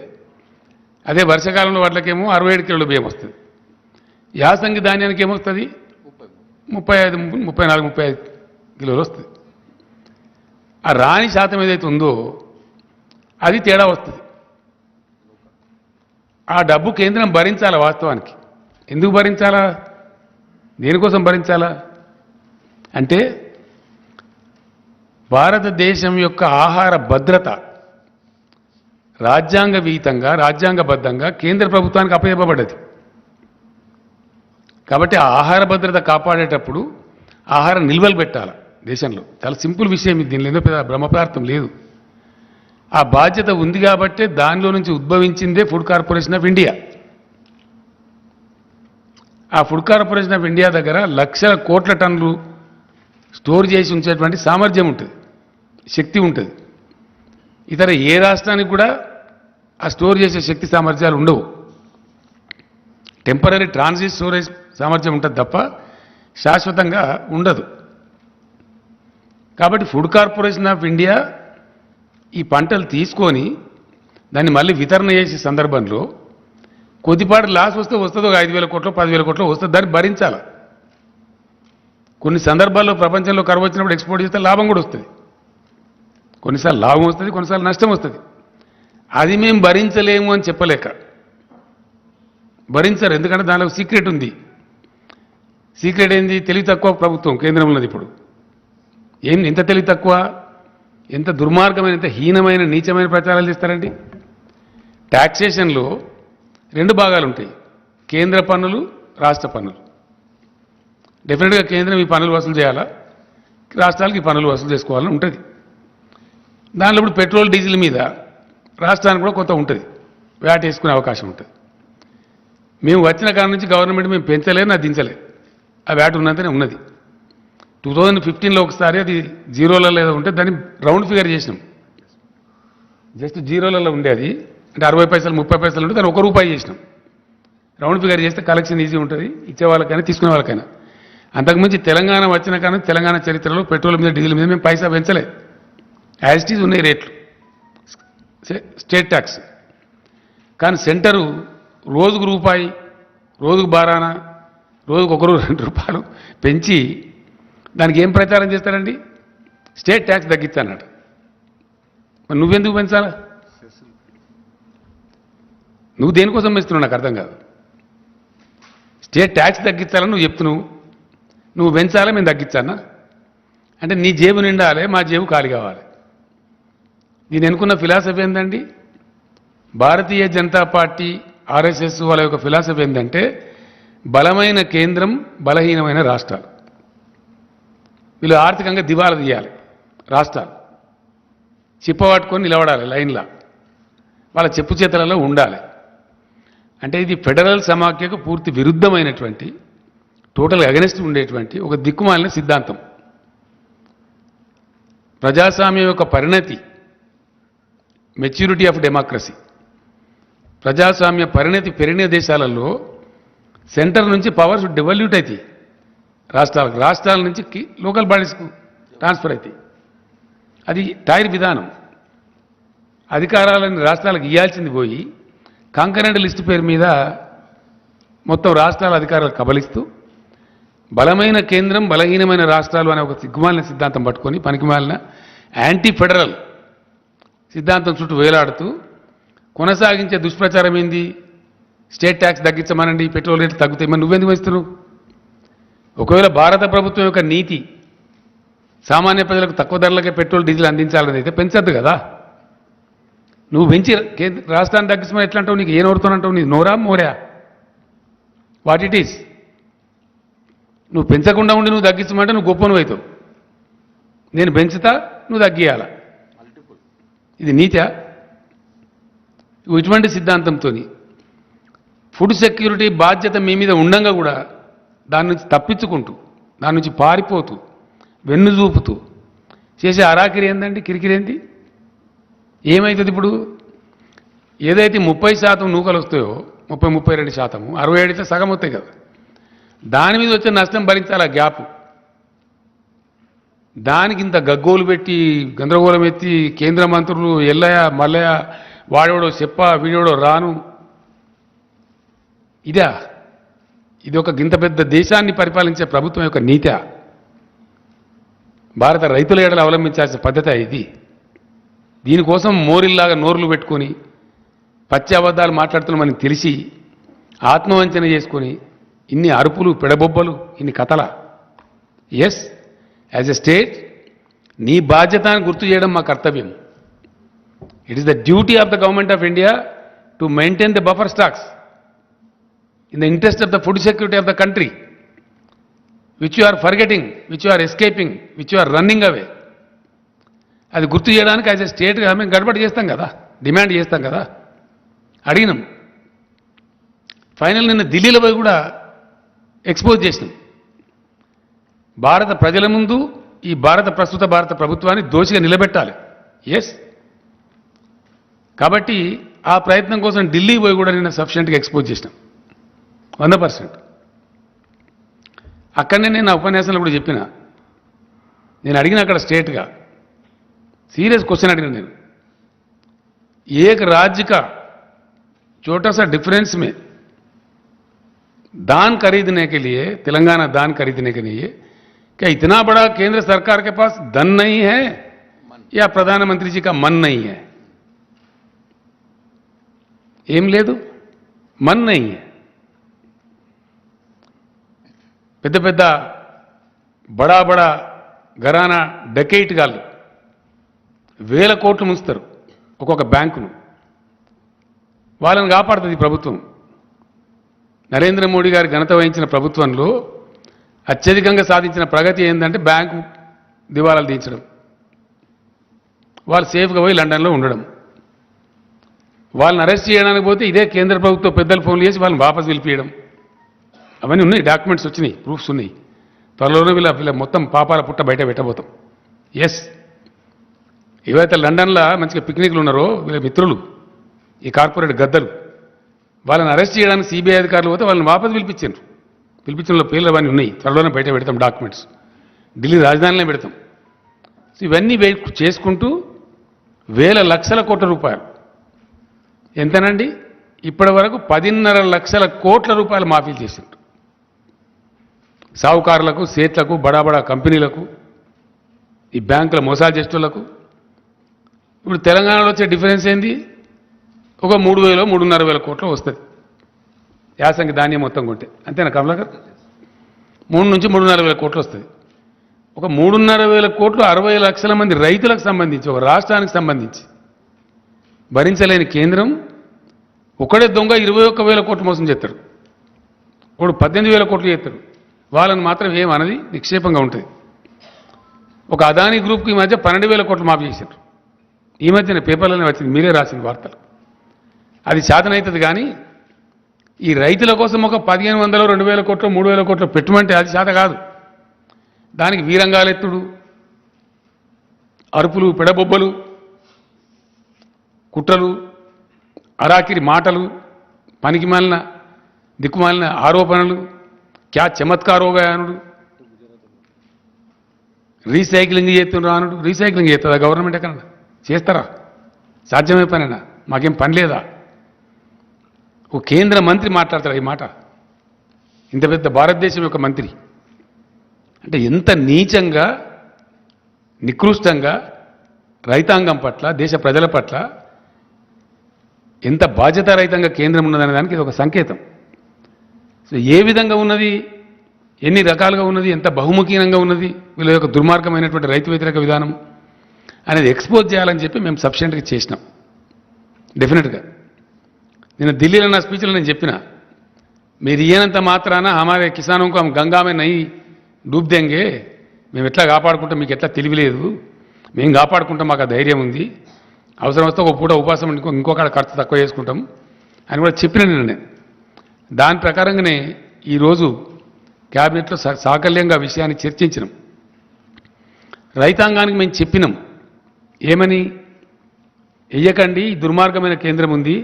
అదే వర్షాకాలంలో వడ్లకేమో 67 కిలోల బియ్యం వస్తుంది. యాసంగి ధాన్యానికి ఏమొస్తుంది? 34-35 కిలోలు వస్తుంది. ఆ రాణి శాతం ఏదైతే ఉందో అది తేడా వస్తుంది. ఆ డబ్బు కేంద్రం భరించాలా వాస్తవానికి? ఎందుకు భరించాలా? దేనికోసం భరించాలా? అంటే భారతదేశం యొక్క ఆహార భద్రత రాజ్యాంగ విహితంగా రాజ్యాంగబద్ధంగా కేంద్ర ప్రభుత్వానికి అప్పచెప్పబడ్డది. కాబట్టి ఆ ఆహార భద్రత కాపాడేటప్పుడు ఆహార నిల్వలు పెట్టాలి దేశంలో. చాలా సింపుల్ విషయం ఇది, దీనిలో ఏదో పెద్ద బ్రహ్మపదార్థం లేదు. ఆ బాధ్యత ఉంది కాబట్టే దానిలో నుంచి ఉద్భవించిందే ఫుడ్ కార్పొరేషన్ ఆఫ్ ఇండియా. ఆ ఫుడ్ కార్పొరేషన్ ఆఫ్ ఇండియా దగ్గర లక్షల కోట్ల టన్నులు స్టోర్ చేసి ఉంచేటువంటి సామర్థ్యం ఉంటుంది, శక్తి ఉంటుంది. ఇతర ఏ రాష్ట్రానికి కూడా ఆ స్టోర్ చేసే శక్తి సామర్థ్యాలు ఉండవు. టెంపరీ ట్రాన్సిట్ స్టోరేజ్ సామర్థ్యం ఉంటుంది తప్ప శాశ్వతంగా ఉండదు. కాబట్టి ఫుడ్ కార్పొరేషన్ ఆఫ్ ఇండియా ఈ పంటలు తీసుకొని దాన్ని మళ్ళీ వితరణ చేసే సందర్భంలో కొద్దిపాటి లాస్ వస్తే వస్తుందో 5,000 కోట్లు 10,000 కోట్లు వస్తుంది, దాన్ని భరించాలి. కొన్ని సందర్భాల్లో ప్రపంచంలో కరువు వచ్చినప్పుడు ఎక్స్పోర్ట్ చేస్తే లాభం కూడా వస్తుంది. కొన్నిసార్లు లాభం వస్తుంది, కొన్నిసార్లు నష్టం వస్తుంది. అది మేము భరించలేము అని చెప్పలేక భరించరు. ఎందుకంటే దానిలో సీక్రెట్ ఉంది. సీక్రెట్ ఏంది? తెలివి తక్కువ ప్రభుత్వం కేంద్రంలో ఉన్నది. ఇప్పుడు ఎంత తెలివి తక్కువ, ఎంత దుర్మార్గమైన, ఎంత హీనమైన నీచమైన ప్రచారాలు చేస్తారండి. ట్యాక్సేషన్లో 2 భాగాలు ఉంటాయి, కేంద్ర పన్నులు, రాష్ట్ర పన్నులు. డెఫినెట్గా కేంద్రం ఈ పన్నులు వసూలు చేయాలా, రాష్ట్రాలకు ఈ పన్నులు వసూలు చేసుకోవాలని ఉంటుంది. దానిలో ఇప్పుడు పెట్రోల్ డీజిల్ మీద రాష్ట్రానికి కూడా కొంత ఉంటుంది, వ్యాట్ వేసుకునే అవకాశం ఉంటుంది. మేము వచ్చిన కాడ నుంచి గవర్నమెంట్ మేము పెంచలేదు, నా దించలేదు. ఆ వ్యాట్ ఉన్నంతనే ఉన్నది. 2015లో ఒకసారి అది జీరోలలో ఏదో ఉంటే దాన్ని రౌండ్ ఫిగర్ చేసినాం. జస్ట్ జీరోలలో ఉండేది, అంటే 60 పైసలు 30 పైసలు ఉంటే దాన్ని ₹1 చేసినాం. రౌండ్ ఫిగర్ చేస్తే కలెక్షన్ ఈజీ ఉంటుంది, ఇచ్చే వాళ్ళకైనా తీసుకునే వాళ్ళకైనా. అంతకుమించి తెలంగాణ వచ్చిన కానీ తెలంగాణ చరిత్రలో పెట్రోల్ మీద డీజిల్ మీద మేము పైసా పెంచలేదు. యాజ్ ఇట్ ఈజ్ ఉన్నాయి రేట్లు, స్టేట్ ట్యాక్స్. కానీ సెంటరు రోజుకు ₹1, రోజుకు బారాన, రోజుకు ₹1, ₹2 పెంచి దానికి ఏం ప్రచారం చేస్తారండి? స్టేట్ ట్యాక్స్ తగ్గించానట. మరి నువ్వెందుకు పెంచాలా? నువ్వు దేనికోసం పెంచుతున్నావు నాకు అర్థం కాదు. స్టేట్ ట్యాక్స్ తగ్గించాలని నువ్వు చెప్తున్నావు, నువ్వు పెంచాలా మేము తగ్గించానా? అంటే నీ జేబు నిండాలి, మా జేబు ఖాళీ కావాలి. దీని ఎన్నుకున్న ఫిలాసఫీ ఏంటండి? భారతీయ జనతా పార్టీ ఆర్ఎస్ఎస్ వాళ్ళ యొక్క ఫిలాసఫీ ఏంటంటే బలమైన కేంద్రం, బలహీనమైన రాష్ట్రాలు. వీళ్ళు ఆర్థికంగా దివాలా తీయాలి. రాష్ట్రాలు చిప్పబట్టుకొని నిలబడాలి లైన్లా, వాళ్ళ చెప్పు చేతలలో ఉండాలి. అంటే ఇది ఫెడరల్ సమాఖ్యకు పూర్తి విరుద్ధమైనటువంటి, టోటల్ అగెనిస్ట్ ఉండేటువంటి ఒక దిక్కుమాలిన సిద్ధాంతం. ప్రజాస్వామ్యం యొక్క పరిణతి, మెచ్యూరిటీ ఆఫ్ డెమోక్రసీ, ప్రజాస్వామ్య పరిణతి పెరిగిన దేశాలలో సెంటర్ నుంచి పవర్స్ డెవల్యూట్ అవుతాయి రాష్ట్రాలకు, రాష్ట్రాల నుంచి లోకల్ బాడీస్కు ట్రాన్స్ఫర్ అవుతాయి. అది టైర్ విధానం. అధికారాలను రాష్ట్రాలకు ఇవ్వాల్సింది పోయి కాంకరెంట్ లిస్టు పేరు మీద మొత్తం రాష్ట్రాల అధికారాలు కబలిస్తూ బలమైన కేంద్రం, బలహీనమైన రాష్ట్రాలు అనే ఒక సిగ్గుమాలిన సిద్ధాంతం పట్టుకొని పనికిమాలిన యాంటీ ఫెడరల్ సిద్ధాంతం చుట్టూ వేలాడుతూ కొనసాగించే దుష్ప్రచారం ఏంది? స్టేట్ ట్యాక్స్ తగ్గించమనండి, పెట్రోల్ రేట్లు తగ్గుతాయి. మరి నువ్వెందుకు వేస్తున్నావు? ఒకవేళ భారత ప్రభుత్వం యొక్క నీతి సామాన్య ప్రజలకు తక్కువ ధరలకే పెట్రోల్ డీజిల్ అందించాలని అయితే పెంచద్దు కదా. నువ్వు పెంచి రాష్ట్రాన్ని తగ్గించమని ఎట్లా అంటావు? నీకు ఏ నోరుతానంటావు? నీ నోరా మోరా? What it is? నువ్వు పెంచకుండా ఉండి నువ్వు తగ్గించమంటే నువ్వు గొప్పను అవుతావు. నేను పెంచుతా, నువ్వు తగ్గియాల. ఇది నీతా? ఇటువంటి సిద్ధాంతంతో ఫుడ్ సెక్యూరిటీ బాధ్యత మీ మీద ఉండంగా కూడా దాని నుంచి తప్పించుకుంటూ, దాని నుంచి పారిపోతూ, వెన్ను చూపుతూ చేసే అరాకిరి ఏందండి? కిరికిరేంది? ఏమవుతుంది ఇప్పుడు? ఏదైతే 30% నూకలు వస్తాయో, 32%, 67 అయితే సగం వస్తాయి కదా, దాని మీద వచ్చే నష్టం భరించాలి. ఆ గ్యాప్, దానికి ఇంత గగ్గోలు పెట్టి గందరగోళం ఎత్తి కేంద్ర మంత్రులు ఎల్లయ్య మల్లయ్య వాడేవాడో చెప్ప వీడోడో రాను, ఇదా? ఇది ఒక గింత పెద్ద దేశాన్ని పరిపాలించే ప్రభుత్వం యొక్క నీతా? భారత రైతుల ఏడలు అవలంబించాల్సిన పద్ధతి ఇది. దీనికోసం మోరిల్లాగా నోర్లు పెట్టుకొని పచ్చి అబద్ధాలు మాట్లాడుతున్న మనకి తెలిసి ఆత్మవంచన చేసుకొని ఇన్ని అరుపులు పెడబొబ్బలు ఇన్ని కథల ఎస్ యాజ్ ఎ స్టేట్ నీ బాధ్యత అని గుర్తు చేయడం మా కర్తవ్యం. It is the duty of the government of India to maintain the buffer stocks in the interest of the food security of the country which you are forgetting, which you are escaping, which you are running away. అది గుర్తు చేయడానికి as a స్టేట్గా మేము గడబడి చేస్తాం కదా, demand చేస్తాం కదా, అడిగినాం. Final నిన్న ఢిల్లీలో పోయి కూడా ఎక్స్పోజ్ చేసినాం. భారత ప్రజల ముందు ఈ ప్రస్తుత భారత ప్రభుత్వాన్ని దోషిగా నిలబెట్టాలి. ఎస్, కాబట్టి ఆ ప్రయత్నం కోసం ఢిల్లీ పోయి కూడా నిన్న సఫిషియెంట్గా ఎక్స్పోజ్ చేసినాం 100%. అక్కడనే నేను నా ఉపన్యాసంలో కూడా చెప్పిన, నేను అడిగిన అక్కడ స్ట్రేట్గా सीरियस क्वेश्चन अड़िना నేను एक राज्य का छोटा सा डिफरेंस में दान खरीदने के लिए, तेलंगाना दान खरीदने के लिए क्या इतना बड़ा केंद्र सरकार के पास धन नहीं है या प्रधानमंत्री जी का मन नहीं है? ఏం లేదు, मन नहीं है. పెద్ద పెద్ద బడా బడా ఘరానా డకెయిట్ గాళ్ళు వేల కోట్లు ముంచుతారు ఒక్కొక్క బ్యాంకును. వాళ్ళని కాపాడుతుంది ప్రభుత్వం. నరేంద్ర మోడీ గారి ఘనత వహించిన ప్రభుత్వంలో అత్యధికంగా సాధించిన ప్రగతి ఏంటంటే బ్యాంకు దివాలాలు తీయించడం, వాళ్ళు సేఫ్గా పోయి లండన్లో ఉండడం. వాళ్ళని అరెస్ట్ చేయడానికి పోతే ఇదే కేంద్ర ప్రభుత్వం పెద్దలు ఫోన్లు చేసి వాళ్ళని వాపసు పిలిపియడం. అవన్నీ ఉన్నాయి, డాక్యుమెంట్స్ వచ్చినాయి, ప్రూఫ్స్ ఉన్నాయి. త్వరలోనే వీళ్ళ మొత్తం పాపాల పుట్ట బయట పెట్టబోతాం. ఎస్, ఏవైతే లండన్లో మంచిగా పిక్నిక్లు ఉన్నారో వీళ్ళ మిత్రులు, ఈ కార్పొరేట్ గద్దలు, వాళ్ళని అరెస్ట్ చేయడానికి సిబిఐ అధికారులు పోతే వాళ్ళని వాపసు పిలిపించారు. పిలిపించడంలో పేర్లు అవన్నీ ఉన్నాయి, త్వరలోనే బయట పెడతాం డాక్యుమెంట్స్, ఢిల్లీ రాజధానిలో పెడతాం. సో ఇవన్నీ చేసుకుంటూ వేల లక్షల కోట్ల రూపాయలు, ఎంతనండి ఇప్పటి వరకు 10.5 లక్షల కోట్ల రూపాయలు మాఫీ చేశారు సావుకారులకు, సేట్లకు, బడా కంపెనీలకు, ఈ బ్యాంకుల మోసాలు చేసేటోళ్లకు. ఇప్పుడు తెలంగాణలో వచ్చే డిఫరెన్స్ ఏంది? ఒక 3,000 3,500 కోట్లు వస్తుంది యాసంగి ధాన్యం మొత్తం కొంటే, అంతేనా కమలాకర్? 3 నుంచి 3,500 కోట్లు వస్తుంది. ఒక 3,500 కోట్లు 60 లక్షల మంది రైతులకు సంబంధించి, ఒక రాష్ట్రానికి సంబంధించి భరించలేని కేంద్రం ఒకడే దొంగ 21,000 కోట్లు మోసం చేస్తాడు, ఒకడు 18,000 కోట్లు చేస్తాడు. వాళ్ళని మాత్రం ఏమన్నది నిక్షేపంగా ఉంటుంది. ఒక అదానీ గ్రూప్కి ఈ మధ్య 12,000 కోట్లు మాఫీ చేశారు. ఈ మధ్యన పేపర్లోనే వచ్చింది, మీరే రాసిన వార్తలు. అది శాతనవుతుంది కానీ ఈ రైతుల కోసం ఒక 1,500 2,000 కోట్లు 3,000 కోట్లు పెట్టుమంటే అది శాత కాదు. దానికి వీరంగాలెత్తుడు, అరుపులు, పెడబొబ్బలు, కుట్రలు, అరాకిరి మాటలు, పనికిమాలిన దిక్కుమాలిన ఆరోపణలు, క్యా చమత్కారోగాయనుడు, రీసైక్లింగ్ చేస్తున్నాడు. రీసైక్లింగ్ చేస్తుందా గవర్నమెంట్? ఎక్కడన్నా చేస్తారా? సాధ్యమే పనేనా? మాకేం పని లేదా? ఓ కేంద్ర మంత్రి మాట్లాడతాడు ఈ మాట, ఇంత పెద్ద భారతదేశం యొక్క మంత్రి. అంటే ఎంత నీచంగా, నికృష్టంగా రైతాంగం పట్ల, దేశ ప్రజల పట్ల ఎంత బాధ్యతారహితంగా కేంద్రం ఉన్నదనే దానికి ఇది ఒక సంకేతం. సో ఏ విధంగా ఉన్నది, ఎన్ని రకాలుగా ఉన్నది, ఎంత బహుముఖీనంగా ఉన్నది, వీళ్ళ యొక్క దుర్మార్గమైనటువంటి రైతు వ్యతిరేక విధానం అనేది ఎక్స్పోజ్ చేయాలని చెప్పి మేము సఫిషియెంట్గా చేసినాం. డెఫినెట్గా నేను ఢిల్లీలో నా స్పీచ్లో నేను చెప్పిన, మీరు ఇయ్యనంత మాత్రాన హమారే కిసానంకు హమ్ గంగా మే నహీ డూబ్ దేంగే, మేము ఎట్లా కాపాడుకుంటాం, మీకు ఎట్లా తెలివిలేదు, మేము కాపాడుకుంటాం, మాకు ఆ ధైర్యం ఉంది, అవసరం వస్తే ఒక పూట ఉపాసం ఇంకొక ఖర్చు తక్కువ చేసుకుంటాం అని కూడా చెప్పిన నేను. దాని ప్రకారంగానే ఈరోజు క్యాబినెట్లో సాకల్యంగా విషయాన్ని చర్చించినాం. రైతాంగానికి మేము చెప్పినాం ఏమని, వెయ్యకండి, దుర్మార్గమైన కేంద్రం ఉంది,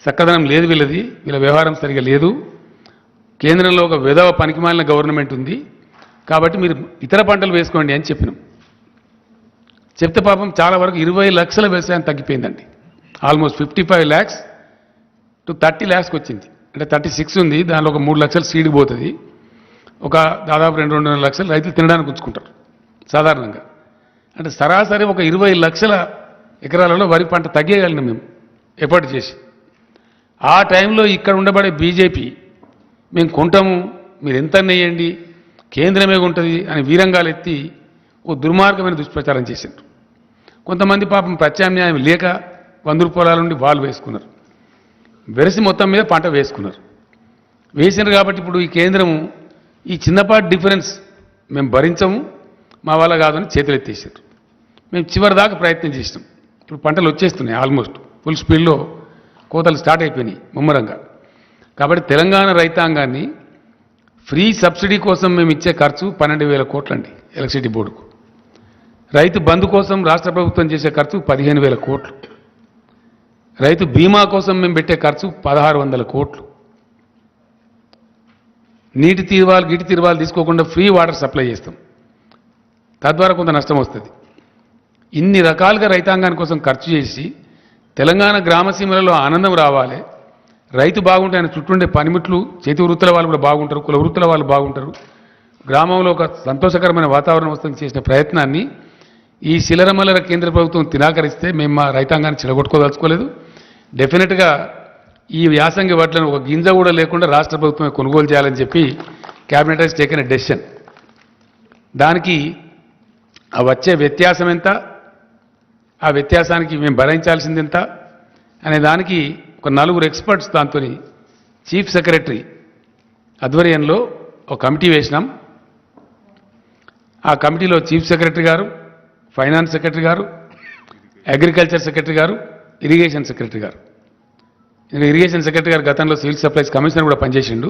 చక్కదనం లేదు వీళ్ళది, వీళ్ళ వ్యవహారం సరిగా లేదు, కేంద్రంలో ఒక విధవ పనికిమాలిన గవర్నమెంట్ ఉంది, కాబట్టి మీరు ఇతర పంటలు వేసుకోండి అని చెప్పినాం. చెప్తే పాపం చాలా వరకు 20 లక్షల వ్యవసాయం తగ్గిపోయిందండి. ఆల్మోస్ట్ 55 lakhs to 30 lakhs వచ్చింది. అంటే 36 ఉంది, దానిలో ఒక 3 లక్షలు సీడ్కి పోతుంది, ఒక దాదాపు 2-2.5 లక్షలు రైతులు తినడానికి ఉంచుకుంటారు సాధారణంగా. అంటే సరాసరి ఒక 20 లక్షల ఎకరాలలో వరి పంట తగ్గేయగలిగినాం మేము ఎఫర్ట్ చేసి. ఆ టైంలో ఇక్కడ ఉండబడే బీజేపీ మేము కొంటాము, మీరు ఎంత నెయ్యండి, కేంద్రమే ఉంటుంది అని వీరంగాలు ఎత్తి ఓ దుర్మార్గమైన దుష్ప్రచారం చేశారు. కొంతమంది పాపం ప్రత్యామ్నాయం లేక 100 రూపాయల నుండి వాళ్ళు వేసుకున్నారు. వెరసి మొత్తం మీద పంట వేసుకున్నారు. వేసినారు కాబట్టి ఇప్పుడు ఈ కేంద్రము ఈ చిన్నపాటి డిఫరెన్స్ మేము భరించము, మా వల్ల కాదని చేతులు ఎత్తేసారు. మేము చివరి దాకా ప్రయత్నం చేసినాం. ఇప్పుడు పంటలు వచ్చేస్తున్నాయి, ఆల్మోస్ట్ ఫుల్ స్పీడ్లో కోతలు స్టార్ట్ అయిపోయినాయి ముమ్మరంగా. కాబట్టి తెలంగాణ రైతాంగాన్ని ఫ్రీ సబ్సిడీ కోసం మేము ఇచ్చే ఖర్చు 12,000 కోట్లండి ఎలక్ట్రిసిటీ బోర్డుకు. రైతు బంధు కోసం రాష్ట్ర ప్రభుత్వం చేసే ఖర్చు 15,000 కోట్లు. రైతు బీమా కోసం మేము పెట్టే ఖర్చు 1,600 కోట్లు. నీటి తీర్వాలు గిటి తీర్వాలు తీసుకోకుండా ఫ్రీ వాటర్ సప్లై చేస్తాం, తద్వారా కొంత నష్టం వస్తుంది. ఇన్ని రకాలుగా రైతాంగాని కోసం ఖర్చు చేసి తెలంగాణ గ్రామసీమలలో ఆనందం రావాలి, రైతు బాగుంటే ఆయన చుట్టూండే పనిముట్లు చేతి వృత్తుల వాళ్ళు కూడా బాగుంటారు, కుల వృత్తుల వాళ్ళు బాగుంటారు, గ్రామంలో ఒక సంతోషకరమైన వాతావరణం వస్తుంది చేసిన ప్రయత్నాన్ని ఈ శిలరమల్లర కేంద్ర ప్రభుత్వం తినాకరిస్తే మేము మా రైతాంగాన్ని చెడగొట్టుకోదలుచుకోలేదు. డెఫినెట్గా ఈ యాసంగి వడ్లను ఒక గింజ కూడా లేకుండా రాష్ట్ర ప్రభుత్వమే కొనుగోలు చేయాలని చెప్పి cabinet has taken a decision. దానికి ఆ వచ్చే వ్యత్యాసం ఎంత, ఆ వ్యత్యాసానికి మేము భరించాల్సింది ఎంత అనే దానికి ఒక 4 ఎక్స్పర్ట్స్ దాంతో చీఫ్ సెక్రటరీ ఆధ్వర్యంలో ఒక కమిటీ వేసినాం. ఆ కమిటీలో చీఫ్ సెక్రటరీ గారు, ఫైనాన్స్ సెక్రటరీ గారు, అగ్రికల్చర్ సెక్రటరీ గారు, ఇరిగేషన్ సెక్రటరీ గారు. ఇరిగేషన్ సెక్రటరీ గారు గతంలో సివిల్ సప్లైస్ కమిషనర్ కూడా పనిచేసిండు,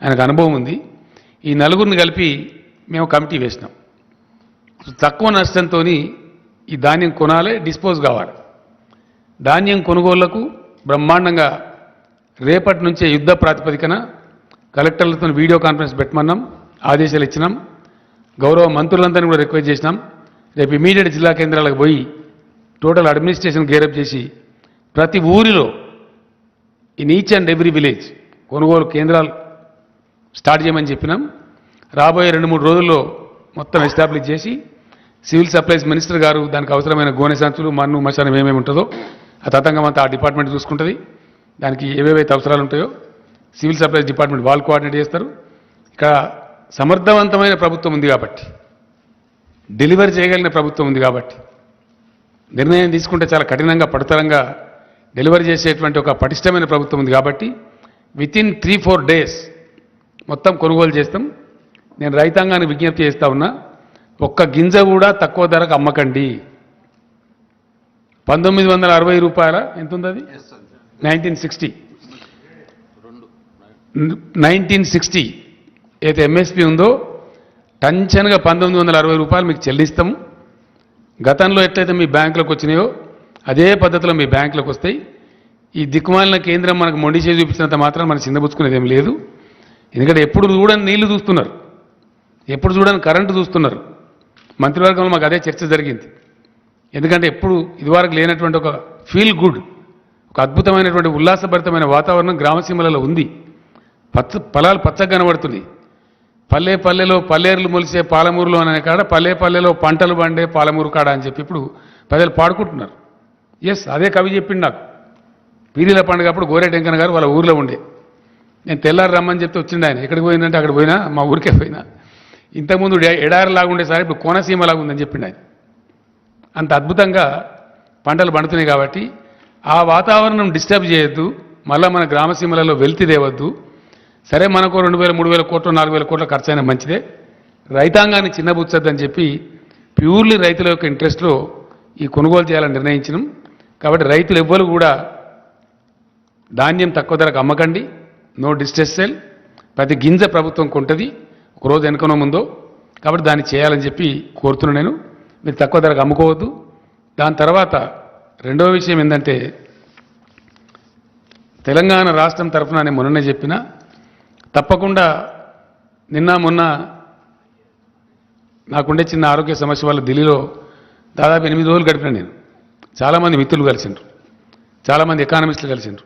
ఆయనకు అనుభవం ఉంది. ఈ 4 కలిపి మేము కమిటీ వేసినాం. తక్కువ నష్టంతో ఈ ధాన్యం కొనాలి, డిస్పోజ్ కావాలి. ధాన్యం కొనుగోళ్లకు బ్రహ్మాండంగా రేపటి నుంచే యుద్ధ ప్రాతిపదికన కలెక్టర్లతో వీడియో కాన్ఫరెన్స్ పెట్టమన్నాం, ఆదేశాలు ఇచ్చినాం. గౌరవ మంత్రులందరినీ కూడా రిక్వెస్ట్ చేసినాం. రేపు ఇమీడియట్ జిల్లా కేంద్రాలకు పోయి టోటల్ అడ్మినిస్ట్రేషన్ గేరప్ చేసి ప్రతి ఊరిలో in each and every village కొనుగోలు కేంద్రాలు స్టార్ట్ చేయమని చెప్పినాం. రాబోయే 2-3 రోజుల్లో మొత్తం ఎస్టాబ్లిష్ చేసి సివిల్ సప్లైస్ మినిస్టర్ గారు దానికి అవసరమైన గోనె సంచులు, మన్ను, మశానం ఏమేమి ఉంటుందో ఆ తతంగం అంతా ఆ డిపార్ట్మెంట్ చూసుకుంటుంది. దానికి ఏవేవైతే అవసరాలు ఉంటాయో సివిల్ సప్లైస్ డిపార్ట్మెంట్ వాళ్ళు కోఆర్డినేట్ చేస్తారు. ఇక్కడ సమర్థవంతమైన ప్రభుత్వం ఉంది కాబట్టి, డెలివరీ చేయగలిగిన ప్రభుత్వం ఉంది కాబట్టి, నిర్ణయం తీసుకుంటే చాలా కఠినంగా పడతరంగా డెలివరీ చేసేటువంటి ఒక పటిష్టమైన ప్రభుత్వం ఉంది కాబట్టి వితిన్ 3-4 డేస్ మొత్తం కొనుగోలు చేస్తాం. నేను రైతాంగాన్ని విజ్ఞప్తి చేస్తా ఉన్నా, ఒక్క గింజ కూడా తక్కువ ధరకు అమ్మకండి. 1960 రూపాయల ఎంత ఉంది అది, 1960 ఏదైతే ఎంఎస్పి ఉందో టంచన్గా 1960 రూపాయలు మీకు చెల్లిస్తాము. గతంలో ఎట్లయితే మీ బ్యాంకులకు వచ్చినాయో అదే పద్ధతిలో మీ బ్యాంకులకు వస్తాయి. ఈ దిక్కుమాలిన కేంద్రం మనకు మొండి చేసి చూపించినంత మాత్రం మనం చిన్నబుచ్చుకునేది ఏం లేదు. ఎందుకంటే ఎప్పుడు చూడని నీళ్లు చూస్తున్నారు, ఎప్పుడు చూడని కరెంటు చూస్తున్నారు. మంత్రివర్గంలో మాకు అదే చర్చ జరిగింది. ఎందుకంటే ఎప్పుడు ఇదివరకు లేనటువంటి ఒక ఫీల్ గుడ్, ఒక అద్భుతమైనటువంటి ఉల్లాసభరితమైన వాతావరణం గ్రామసీమలలో ఉంది. పొలాలు పచ్చగా కనబడుతున్నాయి. పల్లె పల్లెలో పల్లేరులు మొలిసే పాలమూరులో అనే కాడ పల్లె పల్లెలో పంటలు పండే పాలమూరు కాడ అని చెప్పి ఇప్పుడు ప్రజలు పాడుకుంటున్నారు. ఎస్, అదే కవి చెప్పిండు నాకు. పీరీల పండుగ అప్పుడు గోరేటెంకన్న గారు వాళ్ళ ఊర్లో ఉండే, నేను తెల్లారు రమ్మని చెప్తే వచ్చిండు ఆయన. ఎక్కడికి పోయిందంటే అక్కడ పోయినా, మా ఊరికే పోయినా. ఇంతకుముందు ఎడారిలాగా ఉండే సార్ ఇప్పుడు కోనసీమలాగా ఉందని చెప్పిండు ఆయన. అంత అద్భుతంగా పంటలు పండుతున్నాయి కాబట్టి ఆ వాతావరణం డిస్టర్బ్ చేయొద్దు, మళ్ళీ మన గ్రామసీమలలో వెల్తి తేవద్దు. సరే, మనకు 2,000-3,000 కోట్లు 4,000 కోట్ల ఖర్చు అయినా మంచిదే, రైతాంగాన్ని చిన్నబుచ్చొద్దని చెప్పి ప్యూర్లీ రైతుల యొక్క ఇంట్రెస్ట్లో ఈ కొనుగోలు చేయాలని నిర్ణయించినాం. కాబట్టి రైతులు ఎవ్వరు కూడా ధాన్యం తక్కువ ధరకు అమ్మకండి, నో డిస్ట్రెస్ సేల్. ప్రతి గింజ ప్రభుత్వం కొంటుంది, ఒకరోజు వెనుకనో ముందో. కాబట్టి దాన్ని చేయాలని చెప్పి కోరుతున్నాను నేను. మీరు తక్కువ ధరకు అమ్ముకోవద్దు. దాని తర్వాత రెండవ విషయం ఏంటంటే, తెలంగాణ రాష్ట్రం తరఫున నేను మొన్ననే చెప్పిన, తప్పకుండా నిన్న మొన్న నాకుండే చిన్న ఆరోగ్య సమస్య వల్ల ఢిల్లీలో దాదాపు 8 రోజులు గడిపిన నేను. చాలామంది మిత్రులు కలిసిండ్రు, చాలామంది ఎకానమిస్టులు కలిసిండ్రు,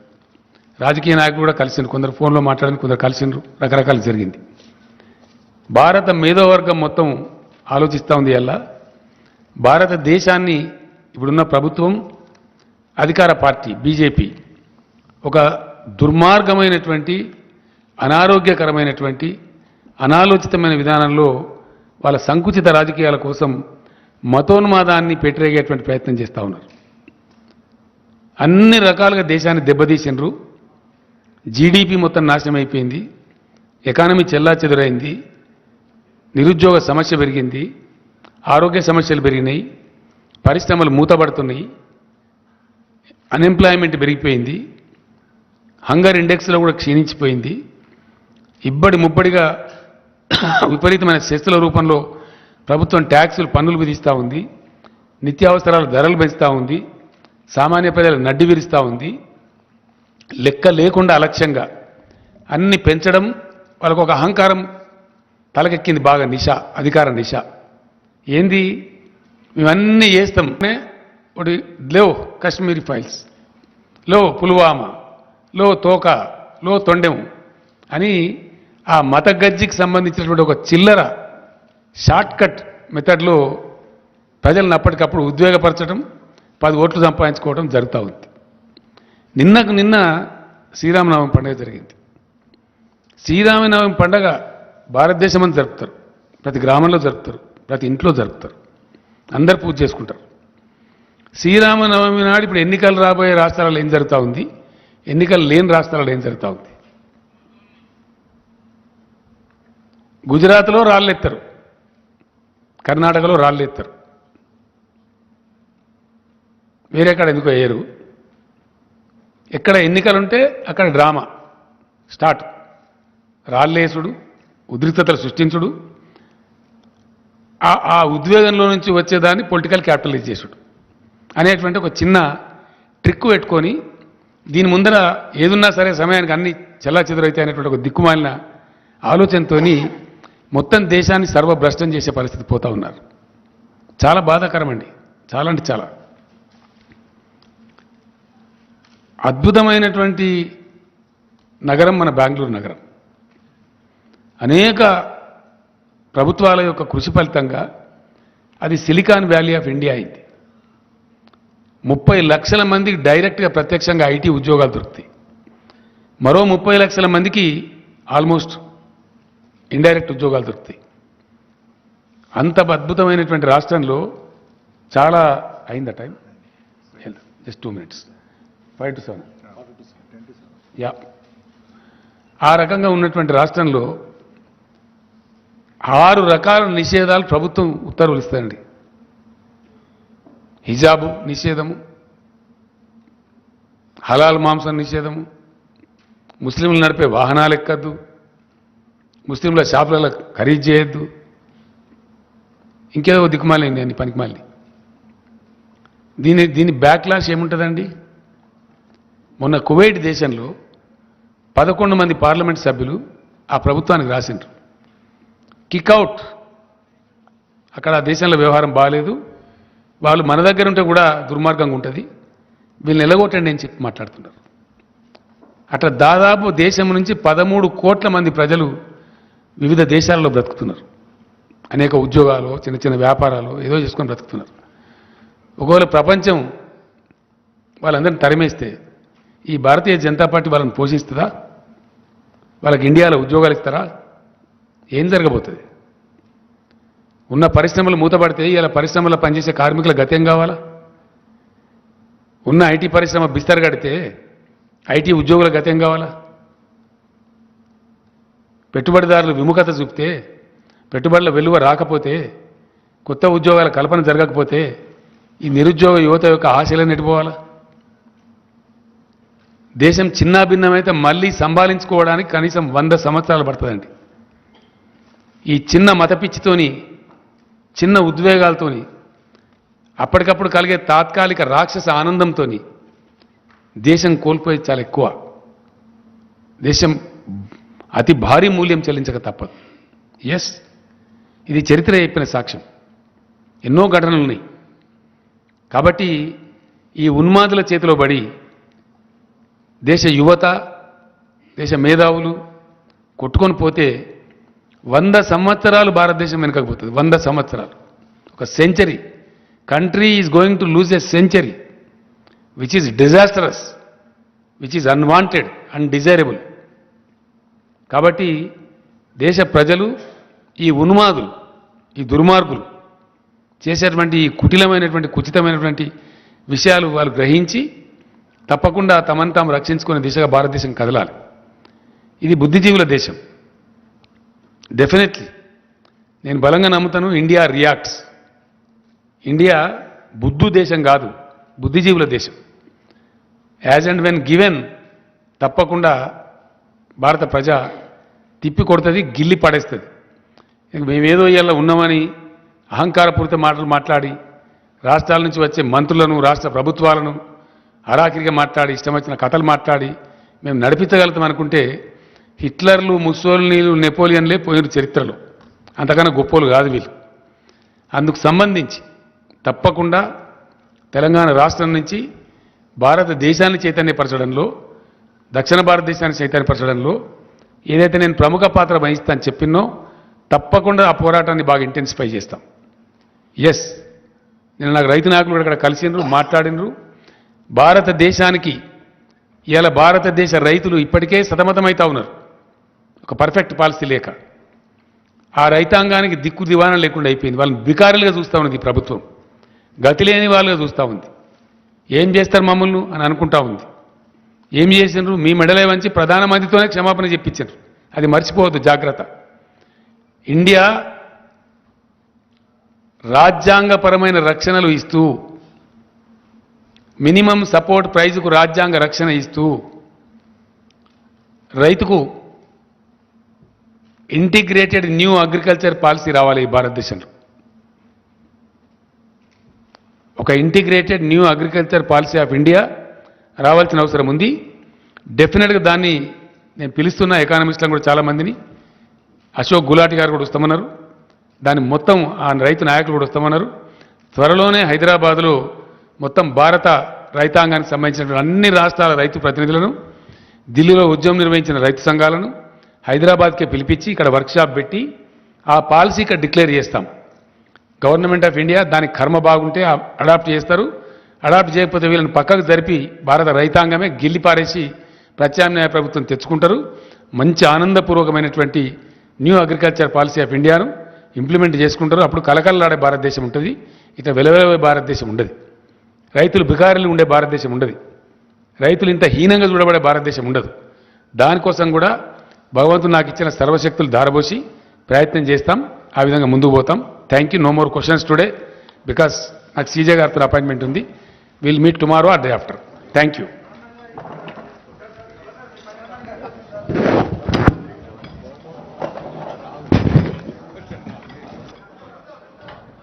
రాజకీయ నాయకులు కూడా కలిసిండ్రు, కొందరు ఫోన్లో మాట్లాడిన, కొందరు కలిసిండ్రు, రకరకాలు జరిగింది. భారత మేధోవర్గం మొత్తం ఆలోచిస్తూ ఉంది. అలా భారతదేశాన్ని ఇప్పుడున్న ప్రభుత్వం, అధికార పార్టీ బీజేపీ ఒక దుర్మార్గమైనటువంటి అనారోగ్యకరమైనటువంటి అనాలోచితమైన విధానంలో వాళ్ళ సంకుచిత రాజకీయాల కోసం మతోన్మాదాన్ని పెట్టిరేగేటువంటి ప్రయత్నం చేస్తూ ఉన్నారు. అన్ని రకాలుగా దేశాన్ని దెబ్బతీసినరు. జీడిపి మొత్తం నాశనం అయిపోయింది, ఎకానమీ చెల్లాచెదురైంది, నిరుద్యోగ సమస్య పెరిగింది, ఆరోగ్య సమస్యలు పెరిగినాయి, పరిశ్రమలు మూతపడుతున్నాయి, అన్ఎంప్లాయ్మెంట్ పెరిగిపోయింది, హంగర్ ఇండెక్స్లో కూడా క్షీణించిపోయింది, ఇబ్బడి ముబ్బడిగా విపరీతమైన సెస్సుల రూపంలో ప్రభుత్వం ట్యాక్సులు పన్నులు విధిస్తూ ఉంది, నిత్యావసరాల ధరలు పెంచుతూ ఉంది, సామాన్య ప్రజలు నడ్డి విరుస్తూ ఉంది. లెక్క లేకుండా అలక్ష్యంగా అన్ని పెంచడం, వాళ్ళకు ఒక అహంకారం తలకెక్కింది బాగా, నిష, అధికార నిష. ఏంది మేమన్నీ చేస్తాం, ఒకటి లో కాశ్మీరీ ఫైల్స్, లో పుల్వామా, లో తోక, లో తొండెం అని ఆ మత గజ్జికి సంబంధించినటువంటి ఒక చిల్లర షార్ట్ కట్ మెథడ్లో ప్రజలను అప్పటికప్పుడు ఉద్వేగపరచడం, 10 ఓట్లు సంపాదించుకోవడం జరుగుతూ ఉంది. నిన్నకు నిన్న శ్రీరామనవమి పండుగ జరిగింది. శ్రీరామనవమి పండుగ భారతదేశం అంతా జరుపుతారు, ప్రతి గ్రామంలో జరుపుతారు, ప్రతి ఇంట్లో జరుపుతారు, అందరు పూజ చేసుకుంటారు. శ్రీరామనవమి నాడు ఇప్పుడు ఎన్నికలు రాబోయే రాష్ట్రాలలో ఏం జరుగుతూ ఉంది, ఎన్నికలు లేని రాష్ట్రాలలో ఏం జరుగుతూ ఉంది. గుజరాత్లో రాళ్ళెత్తారు, కర్ణాటకలో రాళ్ళెత్తారు, వేరే కాడ ఎందుకో వేయరు. ఎక్కడ ఎన్నికలుంటే అక్కడ డ్రామా స్టార్ట్, రాళ్ళేసుడు, ఉద్రిక్తతలు సృష్టించుడు, ఆ ఉద్వేగంలో నుంచి వచ్చేదాన్ని పొలిటికల్ క్యాపిటలైజ్ చేసుడు అనేటువంటి ఒక చిన్న ట్రిక్ పెట్టుకొని దీని ముందర ఏదున్నా సరే సమయానికి అన్ని చెల్లాచెదురైతే అనేటువంటి ఒక దిక్కుమాలిన ఆలోచనతో మొత్తం దేశాన్ని సర్వభ్రష్టం చేసే పరిస్థితి పోతా ఉన్నారు. చాలా బాధాకరం అండి, చాలా అంటే చాలా. అద్భుతమైనటువంటి నగరం మన బెంగళూరు నగరం. అనేక ప్రభుత్వాల యొక్క కృషి ఫలితంగా అది సిలికాన్ వ్యాలీ ఆఫ్ ఇండియా అయింది. 30 లక్షల మందికి డైరెక్ట్గా ప్రత్యక్షంగా ఐటీ ఉద్యోగాలు దొరుకుతాయి. మరో 30 లక్షల మందికి ఆల్మోస్ట్ ఇండైరెక్ట్ ఉద్యోగాలు దొరుకుతాయి. అంత అద్భుతమైనటువంటి రాష్ట్రంలో చాలా అయిందా time, just 2 minutes, 5 to 7, yeah. ఆ రకంగా ఉన్నటువంటి రాష్ట్రంలో 6 రకాల నిషేధాలు ప్రభుత్వం ఉత్తర్వులు ఇస్తాయండి. హిజాబు నిషేధము, హలాల్ మాంసం నిషేధము, ముస్లింలు నడిపే వాహనాలు ఎక్కద్దు, ముస్లింల షాపులలో ఖరీదు చేయొద్దు, ఇంకేదో దిక్కుమాలి అన్ని పనికిమాలి. దీని బ్యాక్లాష్ ఏముంటుందండి? మొన్న కువైట్ దేశంలో 11 మంది పార్లమెంట్ సభ్యులు ఆ ప్రభుత్వానికి రాసిండ్రు, కిక్అవుట్. అక్కడ ఆ దేశంలో వ్యవహారం బాగాలేదు, వాళ్ళు మన దగ్గర ఉంటే కూడా దుర్మార్గంగా ఉంటుంది, వీళ్ళని ఎలగొట్టండి అని చెప్పి మాట్లాడుతున్నారు. అట్లా దాదాపు దేశం నుంచి 13 కోట్ల మంది ప్రజలు వివిధ దేశాలలో బ్రతుకుతున్నారు. అనేక ఉద్యోగాలు, చిన్న చిన్న వ్యాపారాలు ఏదో చేసుకొని బ్రతుకుతున్నారు. ఒకవేళ ప్రపంచం వాళ్ళందరినీ తరిమేస్తే ఈ భారతీయ జనతా పార్టీ వాళ్ళని పోషిస్తుందా? వాళ్ళకి ఇండియాలో ఉద్యోగాలు ఇస్తారా? ఏం జరగబోతుంది? ఉన్న పరిశ్రమలు మూతపడితే ఇలా పరిశ్రమలో పనిచేసే కార్మికుల గతి ఏం కావాలా? ఉన్న ఐటీ పరిశ్రమ బిస్తర్ కడితే ఐటీ ఉద్యోగుల గతి ఏం కావాలా? పెట్టుబడిదారులు విముఖత చూపితే, పెట్టుబడుల వెలువ రాకపోతే, కొత్త ఉద్యోగాల కల్పన జరగకపోతే ఈ నిరుద్యోగ యువత యొక్క ఆశలను నెట్టిపోవాలా? దేశం చిన్నాభిన్నమైతే మళ్ళీ సంభాళించుకోవడానికి కనీసం 100 సంవత్సరాలు పడుతుందండి. ఈ చిన్న మతపిచ్చితోని, చిన్న ఉద్వేగాలతోని, అప్పటికప్పుడు కలిగే తాత్కాలిక రాక్షస ఆనందంతో దేశం కోల్పోయి చాలా ఎక్కువ. దేశం అతి భారీ మూల్యం చెల్లించక తప్పదు. ఎస్, ఇది చరిత్ర చెప్పిన సాక్ష్యం. ఎన్నో ఘటనలు ఉన్నాయి. కాబట్టి ఈ ఉన్మాదుల చేతిలో పడి దేశ యువత, దేశ మేధావులు కొట్టుకొని పోతే 100 సంవత్సరాలు భారతదేశం వెనుకపోతుంది. 100 సంవత్సరాలు, ఒక century. Country is going to lose a century which is disastrous. Which is unwanted undesirable. కాబట్టి దేశ ప్రజలు ఈ ఉన్మాదులు, ఈ దుర్మార్గులు చేసేటువంటి ఈ కుటిలమైనటువంటి కుచితమైనటువంటి విషయాలు వాళ్ళు గ్రహించి తప్పకుండా తమను తాము రక్షించుకునే దిశగా భారతదేశం కదలాలి. ఇది బుద్ధిజీవుల దేశం. డెఫినెట్లీ నేను బలంగా నమ్ముతాను, ఇండియా రియాక్ట్స్. ఇండియా బుద్ధు దేశం కాదు, బుద్ధిజీవుల దేశం. యాజ్ అండ్ వెన్ గివెన్ తప్పకుండా భారత ప్రజ తిప్పి కొడుతుంది, గిల్లి పడేస్తుంది. మేమేదో ఇవాళ ఉన్నామని అహంకారపూరిత మాటలు మాట్లాడి రాష్ట్రాల నుంచి వచ్చే మంత్రులను, రాష్ట్ర ప్రభుత్వాలను హరాకిరిగా మాట్లాడి, ఇష్టం వచ్చిన కథలు మాట్లాడి మేము నడిపించగలుగుతాం అనుకుంటే హిట్లర్లు, ముస్సోలినీలు, నెపోలియన్లే పోయిన చరిత్రలో. అంతకన్నా గొప్పలు కాదు వీళ్ళు. అందుకు సంబంధించి తప్పకుండా తెలంగాణ రాష్ట్రం నుంచి భారతదేశాన్ని చైతన్యపరచడంలో, దక్షిణ భారతదేశాన్ని చైతన్యపరచడంలో ఏదైతే నేను ప్రముఖ పాత్ర వహిస్తాను చెప్పినో తప్పకుండా ఆ పోరాటాన్ని బాగా ఇంటెన్సిఫై చేస్తాం. ఎస్, నేను నాకు రైతు నాయకులు కూడా అక్కడ కలిసినరు, మాట్లాడినరు. భారతదేశానికి ఇవాళ భారతదేశ రైతులు ఇప్పటికే సతమతమవుతా ఉన్నారు ఒక పర్ఫెక్ట్ పాలసీ లేక. ఆ రైతాంగానికి దిక్కు దివాణం లేకుండా అయిపోయింది. వాళ్ళని బికారులుగా చూస్తూ ఉన్నది ఈ ప్రభుత్వం, గతి లేని వాళ్ళుగా చూస్తూ ఉంది. ఏం చేస్తారు మమ్మల్ని అని అనుకుంటా ఉంది. ఏం చేసినారు? మీ మెడలే వంచి ప్రధానమంత్రితోనే క్షమాపణ చెప్పించారు. అది మర్చిపోవద్దు, జాగ్రత్త. ఇండియా రాజ్యాంగపరమైన రక్షణలు ఇస్తూ, మినిమం సపోర్ట్ ప్రైజ్కు రాజ్యాంగ రక్షణ ఇస్తూ, రైతుకు ఇంటిగ్రేటెడ్ న్యూ అగ్రికల్చర్ పాలసీ రావాలి ఈ భారతదేశంలో. ఒక integrated new agriculture policy of India రావాల్సిన అవసరం ఉంది. డెఫినెట్గా దాన్ని నేను పిలుస్తున్న ఎకానమిస్టులను కూడా చాలామందిని, అశోక్ గులాటి గారు కూడా వస్తామన్నారు, దాన్ని మొత్తం ఆ రైతు నాయకులు కూడా వస్తామన్నారు. త్వరలోనే హైదరాబాదులో మొత్తం భారత రైతాంగానికి సంబంధించిన అన్ని రాష్ట్రాల రైతు ప్రతినిధులను, ఢిల్లీలో ఉద్యమం నిర్వహించిన రైతు సంఘాలను హైదరాబాద్కే పిలిపించి ఇక్కడ వర్క్షాప్ పెట్టి ఆ పాలసీ ఇక్కడ డిక్లేర్ చేస్తాం. గవర్నమెంట్ ఆఫ్ ఇండియా దానికి కర్మ బాగుంటే అడాప్ట్ చేస్తారు, అడాప్ట్ చేయకపోతే వీళ్ళని పక్కకు జరిపి భారత రైతాంగమే గిల్లిపారేసి ప్రత్యామ్నాయ ప్రభుత్వం తెచ్చుకుంటారు. మంచి ఆనందపూర్వకమైనటువంటి న్యూ అగ్రికల్చర్ పాలసీ ఆఫ్ ఇండియాను ఇంప్లిమెంట్ చేసుకుంటారు. అప్పుడు కలకలలాడే భారతదేశం ఉంటుంది, ఇట్లా వెలవెలవే భారతదేశం ఉండదు. రైతులు బికారులు ఉండే భారతదేశం ఉండదు, రైతులు ఇంత హీనంగా చూడబడే భారతదేశం ఉండదు. దానికోసం కూడా భగవంతుడు నాకు ఇచ్చిన సర్వశక్తులు ధారబోసి ప్రయత్నం చేస్తాం, ఆ విధంగా ముందుకు పోతాం. Thank you. No more questions today because నాకు సీజే గారితో అపాయింట్మెంట్ ఉంది. Will meet tomorrow or day after. Thank you.